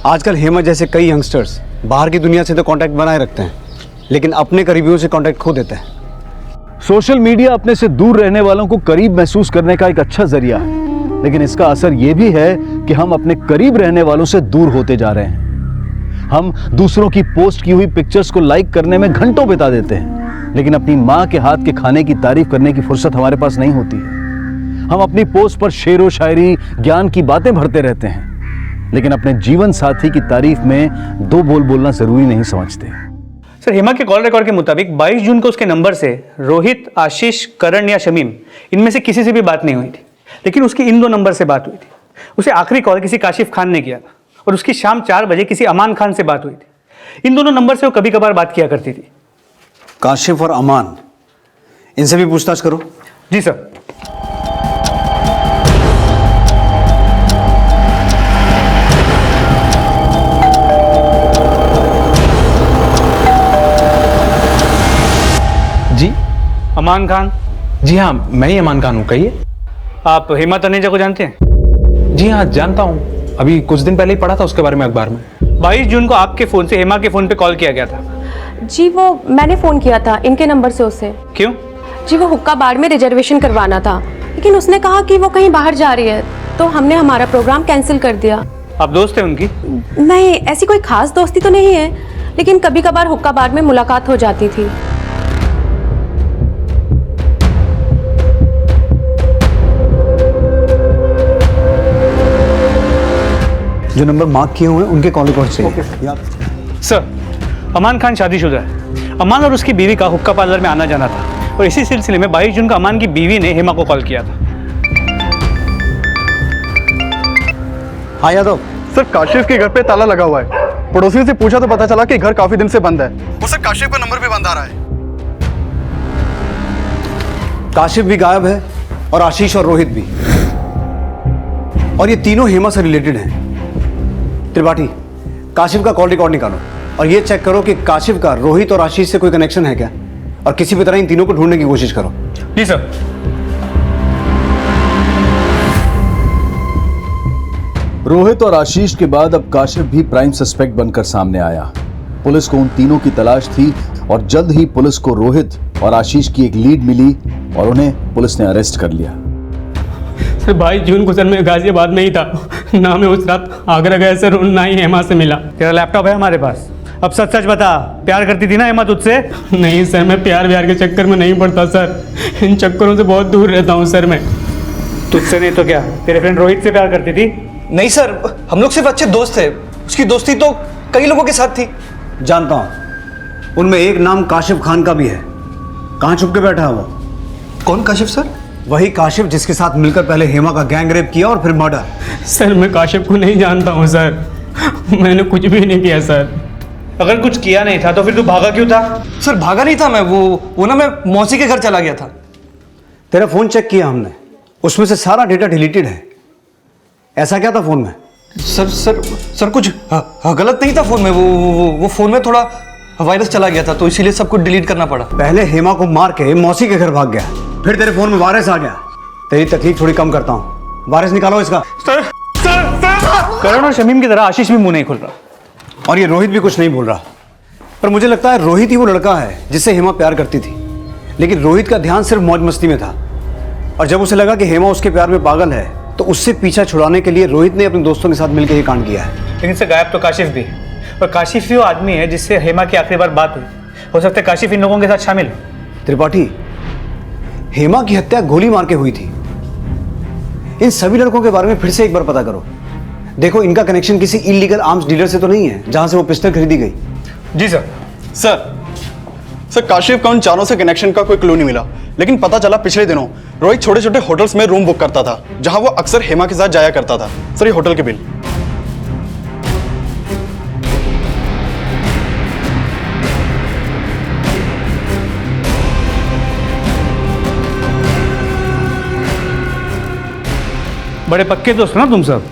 आजकल हेमा जैसे कई यंगस्टर्स बाहर की दुनिया से तो कांटेक्ट बनाए रखते हैं, लेकिन अपने करीबियों से कांटेक्ट खो देते हैं। सोशल मीडिया अपने से दूर रहने वालों को करीब महसूस करने का एक अच्छा जरिया है, लेकिन इसका असर यह भी है कि हम अपने करीब रहने वालों से दूर होते जा रहे हैं। हम दूसरों की पोस्ट की हुई पिक्चर्स को लाइक करने में घंटों बिता देते हैं, लेकिन अपनी माँ के हाथ के खाने की तारीफ करने की फुर्सत हमारे पास नहीं होती है। हम अपनी पोस्ट पर शेरो शायरी, ज्ञान की बातें भरते रहते हैं, लेकिन अपने जीवन साथी की तारीफ में दो बोल बोलना जरूरी नहीं समझते। सर हेमा के कॉल रिकॉर्ड के मुताबिक 22 जून को उसके नंबर से रोहित, आशीष, करण या शमीम इनमें से किसी से भी बात नहीं हुई थी, लेकिन उसकी इन दो नंबर से बात हुई थी। उसे आखिरी कॉल किसी काशिफ खान ने किया था और उसकी शाम 4 बजे किसी अमान खान से बात हुई थी। इन दोनों नंबर से वो कभी कभार बात किया करती थी। काशिफ और अमान, इनसे भी पूछताछ करो। जी सर। जी अमान खान? जी हाँ, मैं ही अमान खान हूँ, कहिए। आप हेमा तनेजा को जानते हैं? जी हाँ, जानता हूँ, अभी कुछ दिन पहले ही पढ़ा था उसके बारे में अखबार में। 22 जून को आपके फोन से हेमा के फोन पे कॉल किया गया था। जी वो मैंने फोन किया था इनके नंबर से उसे। क्यों? जी वो हुक्का बार में रिजर्वेशन करवाना था, लेकिन उसने कहा कि वो कहीं बाहर जा रही है, तो हमने हमारा प्रोग्राम कैंसिल कर दिया। आप दोस्त हैं उनकी? नहीं, ऐसी कोई खास दोस्ती तो नहीं है, लेकिन कभी कभार हुक्का बार में मुलाकात हो जाती थी। जो नंबर मार्क किए हुए हैं उनके कॉल रिकॉर्ड से। सर अमान खान शादीशुदा है। अमान और उसकी बीवी का हुक्का पार्लर में आना जाना था, और इसी सिलसिले में 22 जून को अमान की बीवी ने हेमा को कॉल किया था। हाँ यादव। सर काशिफ के घर पे ताला लगा हुआ है। पड़ोसियों से पूछा तो पता चला कि घर काफी दिन से बंद है। वो सर काशिफ का नंबर भी बंद आ रहा है। काशिफ भी गायब है और आशीष और रोहित भी, और ये तीनों हेमा से रिलेटेड हैं। त्रिपाठी, काशिफ का कॉल रिकॉर्ड निकालो और ये चेक करो कि काशिफ का रोहित और आशीष से कोई कनेक्शन है क्या, और किसी भी तरह इन तीनों को ढूंढने की कोशिश करो। जी सर। रोहित और आशीष के बाद अब काशिफ भी प्राइम सस्पेक्ट बनकर सामने आया। पुलिस को उन तीनों की तलाश थी और जल्द ही पुलिस को रोहित और आशीष की एक लीड मिली और उन्हें पुलिस ने अरेस्ट कर लिया। सर 22 जून को सर मैं गाजियाबाद में ही था, ना मैं उस रात आगरा गया सर, और ना ही हेमा से मिला। तेरा लैपटॉप है हमारे पास, अब सच सच बता, प्यार करती थी ना हेमा तुझसे? नहीं सर, मैं प्यार व्यार के चक्कर में नहीं पड़ता सर, इन चक्करों से बहुत दूर रहता हूँ सर मैं। तुझसे नहीं तो क्या तेरे फ्रेंड रोहित से प्यार करती थी? नहीं सर, हम लोग सिर्फ अच्छे दोस्त थे, उसकी दोस्ती तो कई लोगों के साथ थी। जानता हूं, उनमें एक नाम काशिफ खान का भी है। कहां छुप के बैठा है वो? कौन काशिफ सर? वही काशिफ जिसके साथ मिलकर पहले हेमा का गैंग रेप किया और फिर मर्डर। सर मैं काशिफ को नहीं जानता हूँ सर, मैंने कुछ भी नहीं किया सर। अगर कुछ किया नहीं था तो फिर तू भागा क्यों था? सर भागा नहीं था मैं, वो ना मैं मौसी के घर चला गया था। तेरा फोन चेक किया हमने, उसमें से सारा डेटा डिलीटेड है। ऐसा क्या था फोन में? सर कुछ गलत नहीं था फोन में। वो फोन में थोड़ा वायरस चला गया था, तो इसीलिए सब कुछ डिलीट करना पड़ा। पहले हेमा को मार के मौसी के घर भाग गया, फिर तेरे फोन में वायरस आ गया। तेरी तकलीफ थोड़ी कम करता हूँ, वायरस निकालो इसका। सर करण और शमीम की तरह आशीष भी मुंह नहीं खोल रहा, और ये रोहित भी कुछ नहीं बोल रहा। पर मुझे लगता है रोहित ही वो लड़का है जिससे हेमा प्यार करती थी, लेकिन रोहित का ध्यान सिर्फ मौज मस्ती में था। और जब उसे लगा कि हेमा उसके प्यार में पागल है तो उससे पीछा छुड़ाने के लिए रोहित ने अपने दोस्तों के साथ मिलकर ये कांड किया है। लेकिन से गायब तो काशिफ भी, और काशिफ ही वो आदमी है जिससे हेमा की आखिरी बार बात हुई। हो सकता है काशिफ इन लोगों के साथ शामिल हो। त्रिपाठी, हेमा की हत्या गोली मार के हुई थी। इन सभी लड़कों के बारे में फिर से एक बार पता करो। देखो, इनका कनेक्शन किसी इलीगल आर्म्स डीलर से तो नहीं है जहां से वो पिस्टल खरीदी गई। जी सर। सर काशिफ का उन चारों से कनेक्शन का कोई क्लू नहीं मिला, लेकिन पता चला पिछले दिनों रोहित छोटे छोटे होटल्स में रूम बुक करता था जहां वो अक्सर हेमा के साथ जाया करता था। सर ये होटल के बिल। बड़े पक्के दोस्त ना तुम सब,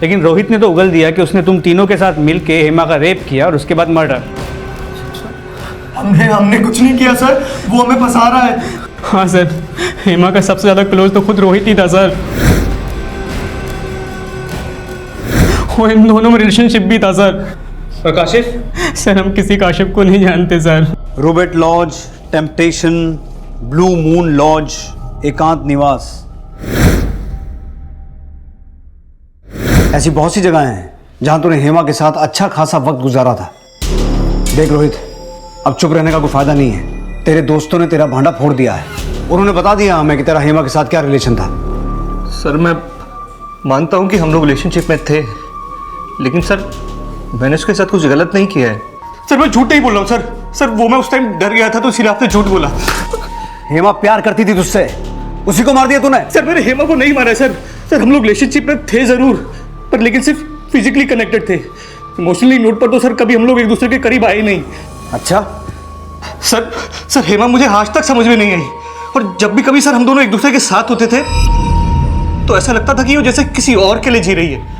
लेकिन रोहित ने तो उगल दिया कि उसने तुम तीनों के साथ मिलके हेमा का रेप किया और उसके बाद मर्डर। हमने कुछ नहीं किया सर, वो हमें फंसा रहा है। हाँ सर, हेमा का सबसे ज्यादा क्लोज तो खुद रोहित ही था सर। वो इन दोनों में रिलेशनशिप भी था सर। और काशिफ? सर हम किसी काशिफ को नहीं जानते sir. Robert lodge, Temptation, Blue Moon Lodge, Ekant Niwas, ऐसी बहुत सी जगह हैं जहां तूने हेमा के साथ अच्छा खासा वक्त गुजारा था। देख रोहित, अब चुप रहने का कोई फायदा नहीं है। तेरे दोस्तों ने तेरा भांडा फोड़ दिया है। उन्होंने बता दिया हमें कि तेरा हेमा के साथ क्या रिलेशन था। सर मैं मानता हूं कि हम लोग रिलेशनशिप में थे, लेकिन सर मैंने उसके साथ कुछ गलत नहीं किया है। सर मैं झूठ नहीं बोल रहा हूँ सर वो मैं उस टाइम डर गया था तो इसीलिए आपने झूठ बोला। हेमा प्यार करती थी तुझसे, उसी को मार दिया तूने। सर मैंने हेमा को नहीं मारा सर हम लोग रिलेशनशिप में थे जरूर, पर लेकिन सिर्फ फिजिकली कनेक्टेड थे। इमोशनली नोट पर तो सर कभी हम लोग एक दूसरे के करीब आए नहीं। अच्छा सर हेमा मुझे आज तक समझ में नहीं आई, और जब भी कभी सर हम दोनों एक दूसरे के साथ होते थे तो ऐसा लगता था कि वो जैसे किसी और के लिए जी रही है।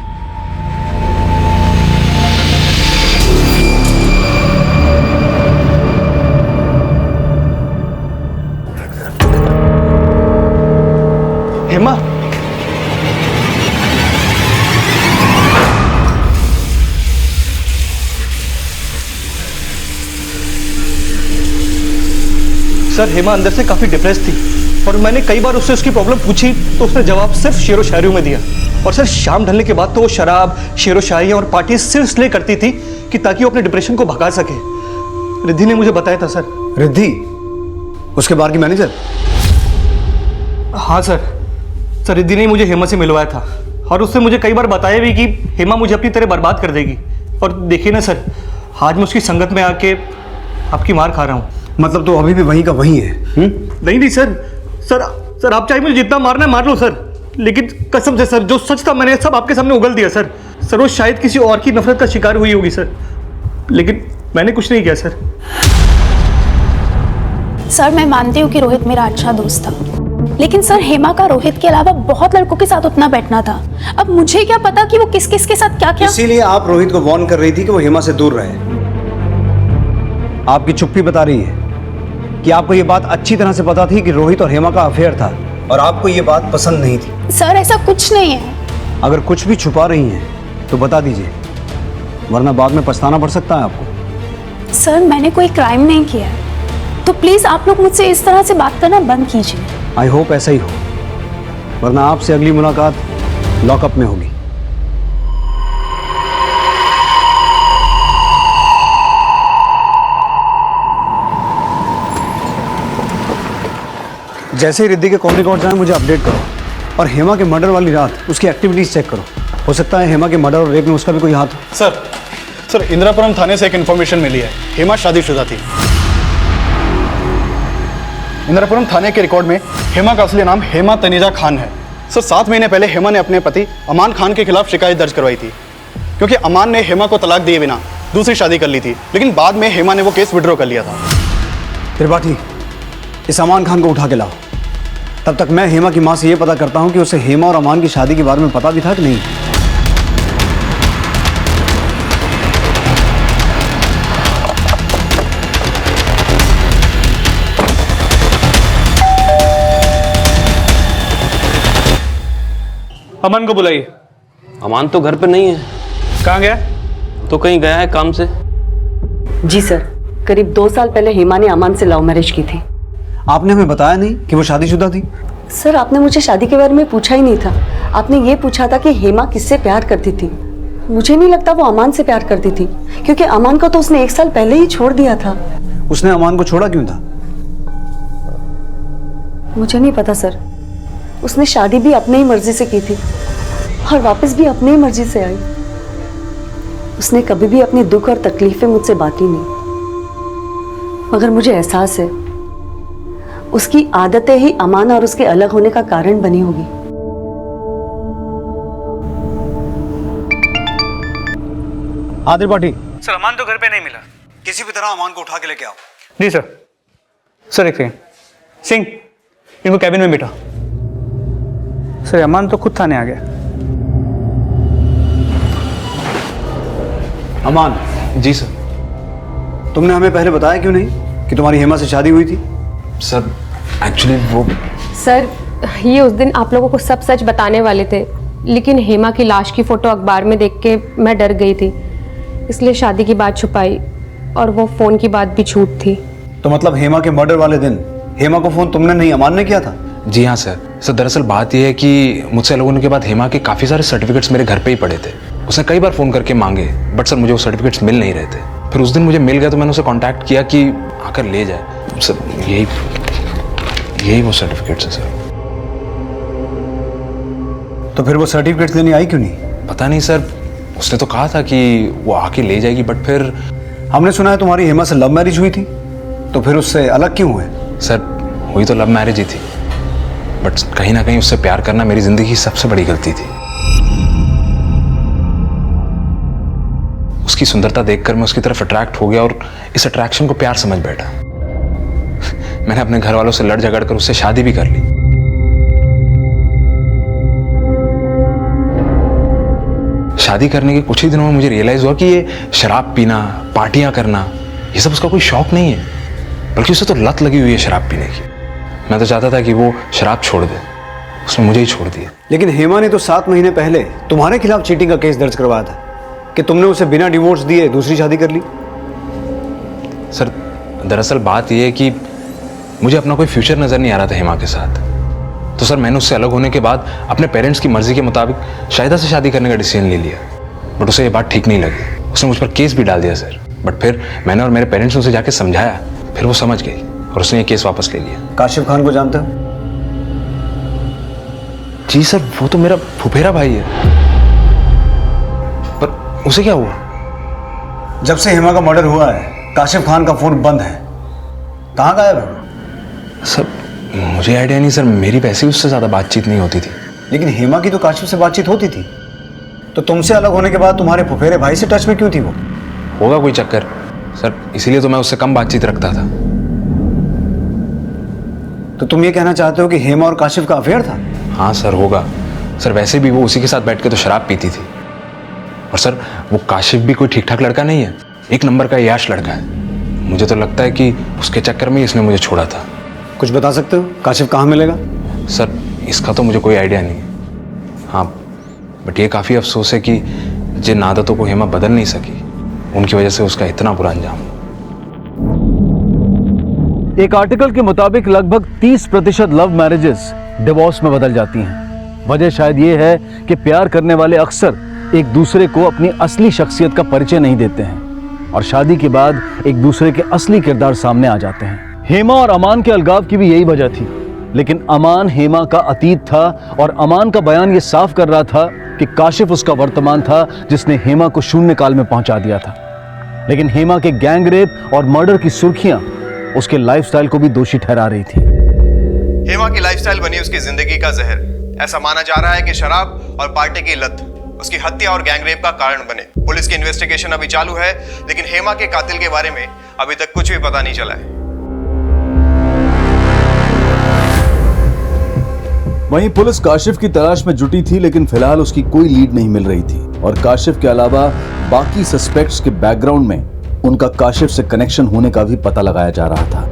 हेमा, सर हेमा अंदर से काफी डिप्रेस थी, और मैंने कई बार उससे उसकी प्रॉब्लम पूछी तो उसने जवाब सिर्फ शेरो शायरियों में दिया। और सर शाम ढलने के बाद तो वो शराब, शेरो शायरियाँ और पार्टी सिर्फ इसलिए करती थी कि ताकि वो अपने डिप्रेशन को भगा सके। रिद्धि ने मुझे बताया था सर। रिद्धि? उसके बार की मैनेजर? हाँ सर रिद्धि ने मुझे हेमा से मिलवाया था, और उससे मुझे कई बार बताया भी कि हेमा मुझे अपनी तरह बर्बाद कर देगी। और देखिए ना सर, आज मैं उसकी संगत में आके आपकी मार खा रहा हूँ। मतलब तो अभी भी वहीं का वहीं है? नहीं सर आप चाहे मुझे जितना मारना है मार लो सर, लेकिन कसम से सर जो सच था मैंने सब आपके सामने उगल दिया सर वो शायद किसी और की नफरत का शिकार हुई होगी सर, लेकिन मैंने कुछ नहीं किया सर। सर मैं मानती हूँ कि रोहित मेरा अच्छा दोस्त था, लेकिन सर हेमा का रोहित के अलावा बहुत लड़कों के साथ उतना बैठना था। अब मुझे क्या पता कि वो किस किस के साथ क्या क्या। इसीलिए आप रोहित को वार्न कर रही थी कि वो हेमा से दूर रहे। आपकी चुप्पी बता रही है कि आपको ये बात अच्छी तरह से पता थी कि रोहित और हेमा का अफेयर था, और आपको ये बात पसंद नहीं थी। सर ऐसा कुछ नहीं है। अगर कुछ भी छुपा रही हैं तो बता दीजिए, वरना बाद में पछताना पड़ सकता है आपको। सर मैंने कोई क्राइम नहीं किया है, तो प्लीज आप लोग मुझसे इस तरह से बात करना बंद कीजिए। आई होप ऐसा ही हो, वरना आपसे अगली मुलाकात लॉकअप में होगी। जैसे ही रिद्धि के कॉल रिकॉर्ड जाए मुझे अपडेट करो, और हेमा के मर्डर वाली रात उसकी एक्टिविटीज चेक करो। हो सकता है हेमा के मर्डर और रेप में उसका भी कोई हाथ हो। सर इंदिरापुरम थाने से एक इन्फॉर्मेशन मिली है। हेमा शादीशुदा थी। इंदिरापुरम थाने के रिकॉर्ड में हेमा का असली नाम हेमा तनीजा खान है। सर 7 महीने पहले हेमा ने अपने पति अमान खान के खिलाफ शिकायत दर्ज करवाई थी, क्योंकि अमान ने हेमा को तलाक दिए बिना दूसरी शादी कर ली थी, लेकिन बाद में हेमा ने वो केस विड्रॉ कर लिया था। त्रिपाठी, इस अमान खान को उठा के लाओ। तब तक मैं हेमा की मां से ये पता करता हूं कि उसे हेमा और अमान की शादी के बारे में पता भी था कि नहीं। अमन को बुलाइए। अमान तो घर पे नहीं है। कहाँ गया? तो कहीं गया है काम से। जी सर, करीब 2 साल पहले हेमा ने अमान से लव मैरिज की थी। आपने हमें बताया नहीं कि वो शादीशुदा थी? सर आपने मुझे शादी के बारे में पूछा ही नहीं था। आपने ये पूछा था कि हेमा किससे प्यार करती थी। मुझे नहीं लगता वो अमान से प्यार करती थी, क्योंकि अमान को तो उसने 1 साल पहले ही छोड़ दिया था। उसने अमान को छोड़ा क्यों था? मुझे नहीं पता सर। उसने शादी भी अपनी ही मर्जी से की थी और वापस भी अपनी ही मर्जी से आई। उसने कभी भी अपनी दुख और तकलीफें मुझसे बांटी नहीं, मगर मुझे एहसास है उसकी आदतें ही अमान और उसके अलग होने का कारण बनी होगी। हाँ त्रिपाठी। सर अमान तो घर पे नहीं मिला। किसी भी तरह अमान को उठा के लेके आओ। जी सर। सर एक सेकेंड, सिंह इनको कैबिन में बिठा। सर अमान तो खुद थाने आ गया। अमान। जी सर। तुमने हमें पहले बताया क्यों नहीं कि तुम्हारी हेमा से शादी हुई थी? सर एक्चुअली वो सर ये उस दिन आप लोगों को सब सच बताने वाले थे, लेकिन हेमा की लाश की फोटो अखबार में देख के मैं डर गई थी, इसलिए शादी की बात छुपाई और वो फोन की बात भी झूठ थी। तो मतलब हेमा के मर्डर वाले दिन हेमा को फोन तुमने नहीं अमान ने किया था? जी हाँ सर। सर दरअसल बात यह है कि मुझसे अलग होने के बाद हेमा के काफ़ी सारे सर्टिफिकेट्स मेरे घर पे ही पड़े थे। उसने कई बार फ़ोन करके मांगे, बट सर मुझे वो सर्टिफिकेट्स मिल नहीं रहे थे। फिर उस दिन मुझे मिल गया तो मैंने उसे कांटेक्ट किया कि आकर ले जाए। सर यही वो सर्टिफिकेट्स है सर। तो फिर वो सर्टिफिकेट्स लेने आई क्यों नहीं? पता नहीं सर, उसने तो कहा था कि वो आके ले जाएगी, बट फिर हमने सुना है तुम्हारी हेमा से लव मैरिज हुई थी, तो फिर उससे अलग क्यों हुए? सर हुई तो लव मैरिज ही थी, बट कहीं ना कहीं उससे प्यार करना मेरी जिंदगी की सबसे बड़ी गलती थी। उसकी सुंदरता देखकर मैं उसकी तरफ अट्रैक्ट हो गया और इस अट्रैक्शन को प्यार समझ बैठा। मैंने अपने घर वालों से लड़ झगड़ कर उससे शादी भी कर ली। शादी करने के कुछ ही दिनों में मुझे रियलाइज हुआ कि ये शराब पीना, पार्टियां करना, ये सब उसका कोई शौक नहीं है, बल्कि उसे तो लत लगी हुई है शराब पीने की। मैं तो चाहता था कि वो शराब छोड़ दे, उसने मुझे ही छोड़ दिया। लेकिन हेमा ने तो 7 महीने पहले तुम्हारे खिलाफ चीटिंग का केस दर्ज करवाया था कि तुमने उसे बिना डिवोर्स दिए दूसरी शादी कर ली। सर दरअसल बात यह है कि मुझे अपना कोई फ्यूचर नजर नहीं आ रहा था हेमा के साथ। तो सर मैंने उससे अलग होने के बाद अपने पेरेंट्स की मर्जी के मुताबिक शाहिदा से शादी करने का डिसीजन ले लिया, बट उसे ये बात ठीक नहीं लगी। उसने मुझ पर केस भी डाल दिया सर, बट फिर मैंने और मेरे पेरेंट्स ने उसे जाके समझाया, फिर वो समझ गई और उसने ये केस वापस ले लिया। काशिफ खान को जानते हो? जी सर, वो तो मेरा फुफेरा भाई है, पर उसे क्या हुआ? जब से हेमा का मर्डर हुआ है काशिफ खान का फोन बंद है। कहाँ गायब है? सर मुझे आइडिया नहीं सर, मेरी वैसे ही उससे ज्यादा बातचीत नहीं होती थी। लेकिन हेमा की तो काशिफ से बातचीत होती थी, तो तुमसे अलग होने के बाद तुम्हारे फुफेरे भाई से टच में क्यों थी वो? होगा कोई चक्कर सर, इसीलिए तो मैं उससे कम बातचीत रखता था। तो तुम ये कहना चाहते हो कि हेमा और काशिफ का अफेयर था? हाँ सर होगा सर, वैसे भी वो उसी के साथ बैठ के तो शराब पीती थी। और सर वो काशिफ भी कोई ठीक ठाक लड़का नहीं है, 1 नंबर का याश लड़का है। मुझे तो लगता है कि उसके चक्कर में इसने मुझे छोड़ा था। कुछ बता सकते हो काशिफ कहाँ मिलेगा? सर इसका तो मुझे कोई आइडिया नहीं है। हाँ बट ये काफ़ी अफसोस है कि जिन आदतों को हेमा बदल नहीं सकी, उनकी वजह से उसका इतना बुरा अंजाम। एक आर्टिकल के मुताबिक लगभग 30% लव मैरिजेस डिवोर्स में बदल जाती हैं। वजह शायद ये है कि प्यार करने वाले अक्सर एक दूसरे को अपनी असली शख्सियत का परिचय नहीं देते हैं और शादी के बाद एक दूसरे के असली किरदार सामने आ जाते हैं। हेमा और अमान के अलगाव की भी यही वजह थी, लेकिन अमान हेमा का अतीत था और अमान का बयान ये साफ कर रहा था कि काशिफ उसका वर्तमान था जिसने हेमा को शून्य काल में पहुंचा दिया था। लेकिन हेमा के गैंग रेप और मर्डर की सुर्खियां उसके लाइफस्टाइल को भी दोषी ठहरा रही थी। हेमा की लाइफस्टाइल बनी उसकी जिंदगी का जहर। ऐसा माना जा रहा है कि शराब और पार्टी की लत उसकी हत्या और गैंग रेप का कारण बने। पुलिस की इन्वेस्टिगेशन अभी चालू है, लेकिन हेमा के कातिल के बारे में अभी तक कुछ भी पता नहीं चला है। वहीं पुलिस काशिफ की तलाश में जुटी थी, लेकिन फिलहाल उसकी कोई लीड नहीं मिल रही थी और काशिफ के अलावा बाकी सस्पेक्ट्स के बैकग्राउंड में उनका काशिफ से कनेक्शन होने का भी पता लगाया जा रहा था।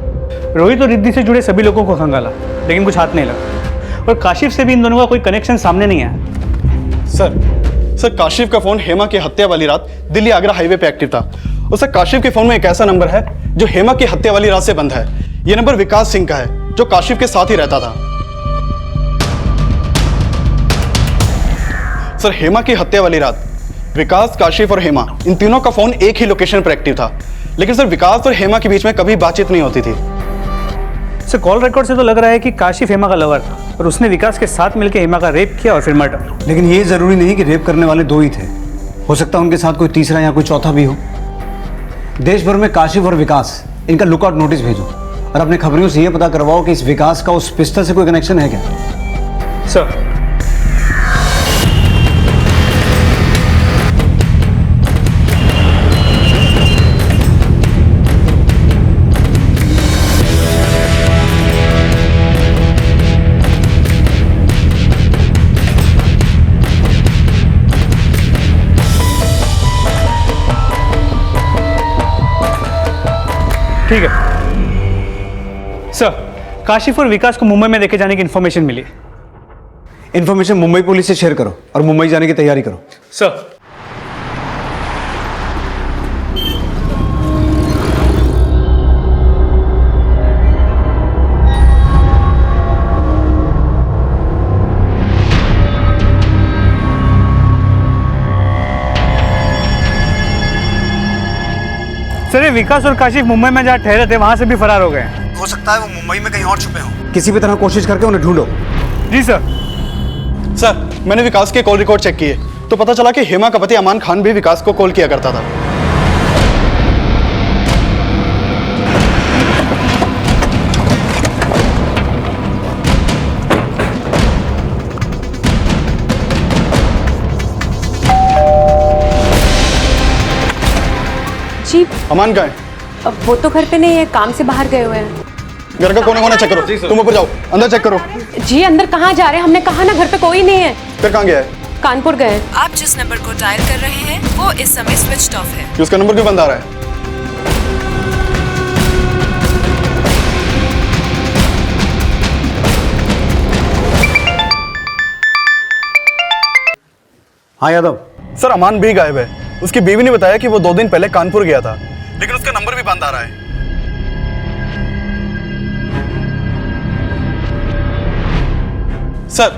रोहित और रिद्धि से जुड़े सभी लोगों को खंगाला, लेकिन कुछ हाथ नहीं लगा और काशिफ से भी इन दोनों का कोई कनेक्शन सामने नहीं आया। सर काशिफ का फोन हेमा की हत्या वाली रात दिल्ली आगरा हाईवे पे एक्टिव था। और सर काशिफ के फोन में एक ऐसा नंबर है जो हेमा की हत्या वाली रात से बंद है। ये नंबर विकास सिंह का है जो काशिफ के साथ ही रहता था। सर हेमा की हत्या वाली रात विकास, काशिफ और हेमा इन तीनों का फोन एक ही लोकेशन पर एक्टिव था, लेकिन सर विकास और हेमा के बीच में कभी बातचीत नहीं होती थी। सर कॉल रिकॉर्ड से तो लग रहा है कि काशिफ हेमा का लवर था और उसने विकास के साथ मिलकर हेमा का रेप किया और फिर मर्डर। लेकिन ये जरूरी नहीं कि रेप करने वाले दो ही थे, हो सकता है उनके साथ कोई तीसरा या कोई चौथा भी हो। देश भर में काशिफ और विकास इनका लुकआउट नोटिस भेजो और अपने खबरियों से ये पता करवाओ कि इस विकास का उस पिस्टल से कोई कनेक्शन है क्या। सर ठीक है सर, काशिफ और विकास को मुंबई में लेके जाने की इन्फॉर्मेशन मिली। इन्फॉर्मेशन मुंबई पुलिस से शेयर करो और मुंबई जाने की तैयारी करो। सर सर ये विकास और काशिफ मुंबई में जहाँ ठहरे थे वहां से भी फरार हो गए हैं। हो सकता है वो मुंबई में कहीं और छुपे हों। किसी भी तरह कोशिश करके उन्हें ढूंढो। जी सर। सर मैंने विकास के कॉल रिकॉर्ड चेक किए तो पता चला कि हेमा का पति अमान खान भी विकास को कॉल किया करता था। जी अमान कहाँ है? अब वो तो घर पे नहीं है, काम से बाहर गए हुए हैं। घर का कोने कोना चेक करो। तुम ऊपर जाओ, अंदर चेक करो। जी अंदर कहाँ जा रहे हैं? हमने कहा ना घर पे कोई नहीं है। फिर कहाँ गया है? कानपुर गए। आप जिस नंबर को डायल कर रहे हैं वो इस समय स्विच्ड ऑफ है। उसका नंबर क्यों बंद आ रहा है? हाँ यादव। सर अमान भी गायब है। उसकी बीवी ने बताया कि वो 2 दिन पहले कानपुर गया था, लेकिन उसका नंबर भी बंद आ रहा है। सर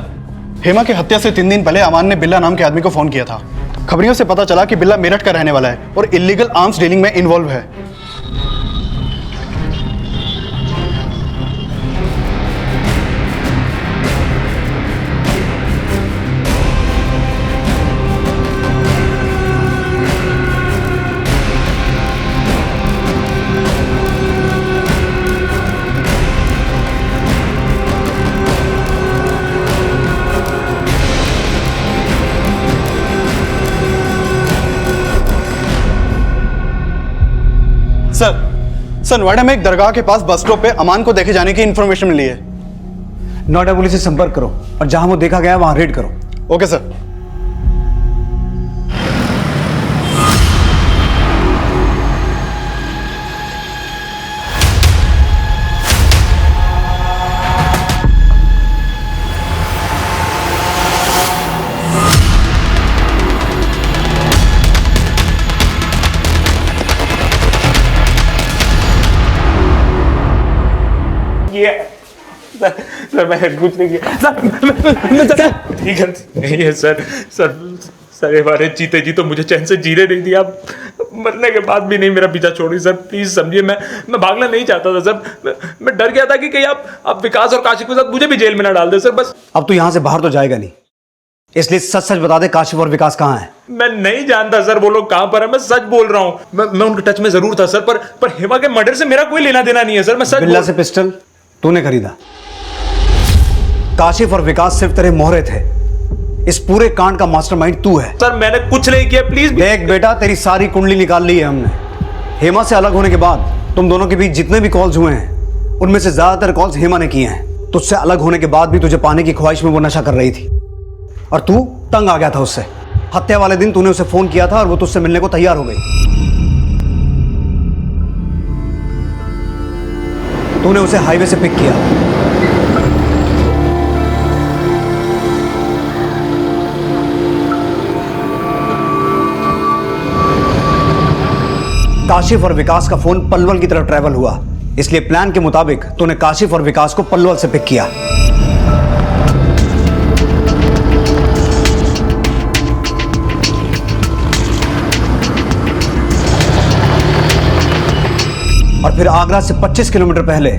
हेमा की हत्या से 3 दिन पहले अमान ने बिल्ला नाम के आदमी को फोन किया था। खबरियों से पता चला कि बिल्ला मेरठ का रहने वाला है और इलीगल आर्म्स डीलिंग में इन्वॉल्व है। सर नोएडा में एक दरगाह के पास बस स्टॉप पे अमान को देखे जाने की इंफॉर्मेशन मिली है। नोएडा पुलिस से संपर्क करो और जहां वो देखा गया वहां रेड करो। Okay sir. सर मैं कुछ नहीं किया सर। ठीक है नहीं है सर। सर ये बारे जीते जी तो मुझे चैन से जीने नहीं दिया, मरने के बाद भी नहीं मेरा पीछा छोड़ी। सर प्लीज समझिए, मैं भागना नहीं चाहता था सर। मैं डर गया था कि कहीं आप विकास और काशिफ के साथ मुझे भी जेल में ना डाल दे सर। बस अब तू यहाँ से बाहर तो जाएगा नहीं, इसलिए सच सच बता दे काशिफ और विकास कहाँ हैं। मैं नहीं जानता सर वो लोग कहाँ पर है, मैं सच बोल रहा हूँ। मैं उनके टच में जरूर था सर, पर हेमा के मर्डर से मेरा कोई लेना देना नहीं है सर। मैं सच बिल्ला से पिस्टल तूने खरीदा, काशिफ और विकास सिर्फ तेरे मोहरे थे। इस पूरे कांड का मास्टरमाइंड तू है। सर मैंने कुछ नहीं किया, प्लीज। देख बेटा, तेरी सारी कुंडली निकाल ली है हमने। हेमा से अलग होने के बाद तुम दोनों के बीच जितने भी कॉल्स हुए हैं उनमें से ज्यादातर कॉल्स हेमा ने किए हैं। तुझसे अलग होने के बाद भी तुझे पाने की ख्वाहिश में वो नशा कर रही थी और तू तंग आ गया था उससे। हत्या वाले दिन तूने उसे फोन किया था और वो तुझसे मिलने को तैयार हो गई। तूने उसे हाईवे से पिक किया। काशिफ और विकास का फोन पलवल की तरफ ट्रैवल हुआ, इसलिए प्लान के मुताबिक तूने काशिफ और विकास को पलवल से पिक किया। और फिर आगरा से 25 किलोमीटर पहले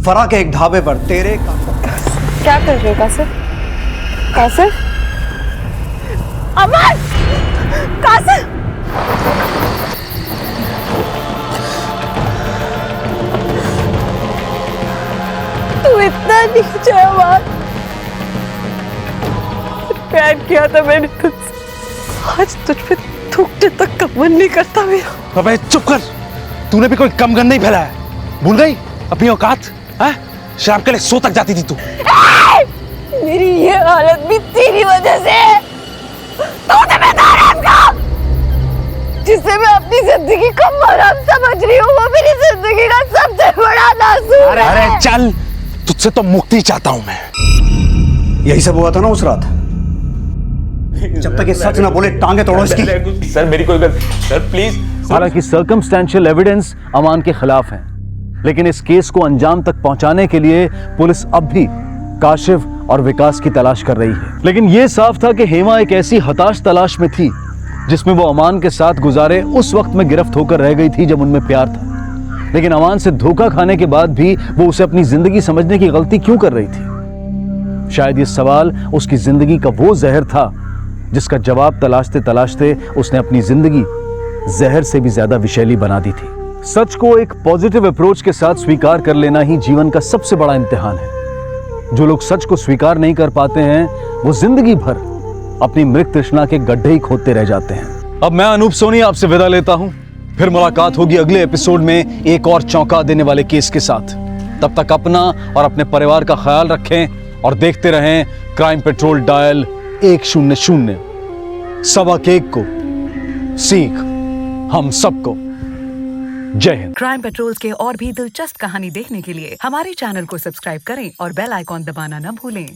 फरा के एक ढाबे पर तेरे क्या कर रहे हो कासिफ? कासिफ? अमन! कासिफ! तू इतना नीचे अमन! प्यार किया था मैंने तुझसे, आज तुझ पे थूकने तक का मन नहीं करता मेरा। अबे चुप कर, तूने भी कोई कम गन नहीं फैलाया। भूल गई अपनी औकात? शराब के लिए सो तक जाती थी तू। मेरी ये हालत भी तेरी वजह से। तूने बेदाराम का जिसे मैं अपनी जिंदगी को मरहम समझ रही हूँ, वो मेरी जिंदगी का सबसे बड़ा नासूर है। अरे चल, तुझसे तो मुक्ति चाहता हूँ मैं। यही सब हुआ था ना उस रात? जब तक ये सच ना बोले टांगे तोड़ो इसकी। सर मेरी कोई गलती, सर प्लीज। हालांकि सर्कमस्टेंशियल एविडेंस अमान के खिलाफ है, लेकिन इस केस को अंजाम तक पहुंचाने के लिए पुलिस अब भी काशिफ और विकास की तलाश कर रही है। लेकिन यह साफ था कि हेमा एक ऐसी हताश तलाश में थी जिसमें वो अमान के साथ गुजारे उस वक्त में गिरफ्त होकर रह गई थी जब उनमें प्यार था। लेकिन अमान से धोखा खाने के बाद भी वो उसे अपनी जिंदगी समझने की गलती क्यों कर रही थी? शायद ये सवाल उसकी जिंदगी का वो जहर था जिसका जवाब तलाशते तलाशते उसने अपनी जिंदगी जहर से भी ज्यादा विषैली बना दी थी। सच को एक पॉजिटिव अप्रोच के साथ स्वीकार कर लेना ही जीवन का सबसे बड़ा इम्तिहान है। जो लोग सच को स्वीकार नहीं कर पाते हैं वो जिंदगी भर अपनी मृत तृष्णा के गड्ढे ही खोदते रह जाते हैं। अब मैं अनूप सोनी आपसे विदा लेता हूं, फिर मुलाकात होगी अगले एपिसोड में एक और चौंका देने वाले केस के साथ। तब तक अपना और अपने परिवार का ख्याल रखें और देखते रहें क्राइम पेट्रोल डायल 100। सबक एक को सीख हम सबको। जय हिंद। क्राइम पेट्रोल्स के और भी दिलचस्प कहानी देखने के लिए हमारे चैनल को सब्सक्राइब करें और बेल आइकॉन दबाना न भूलें।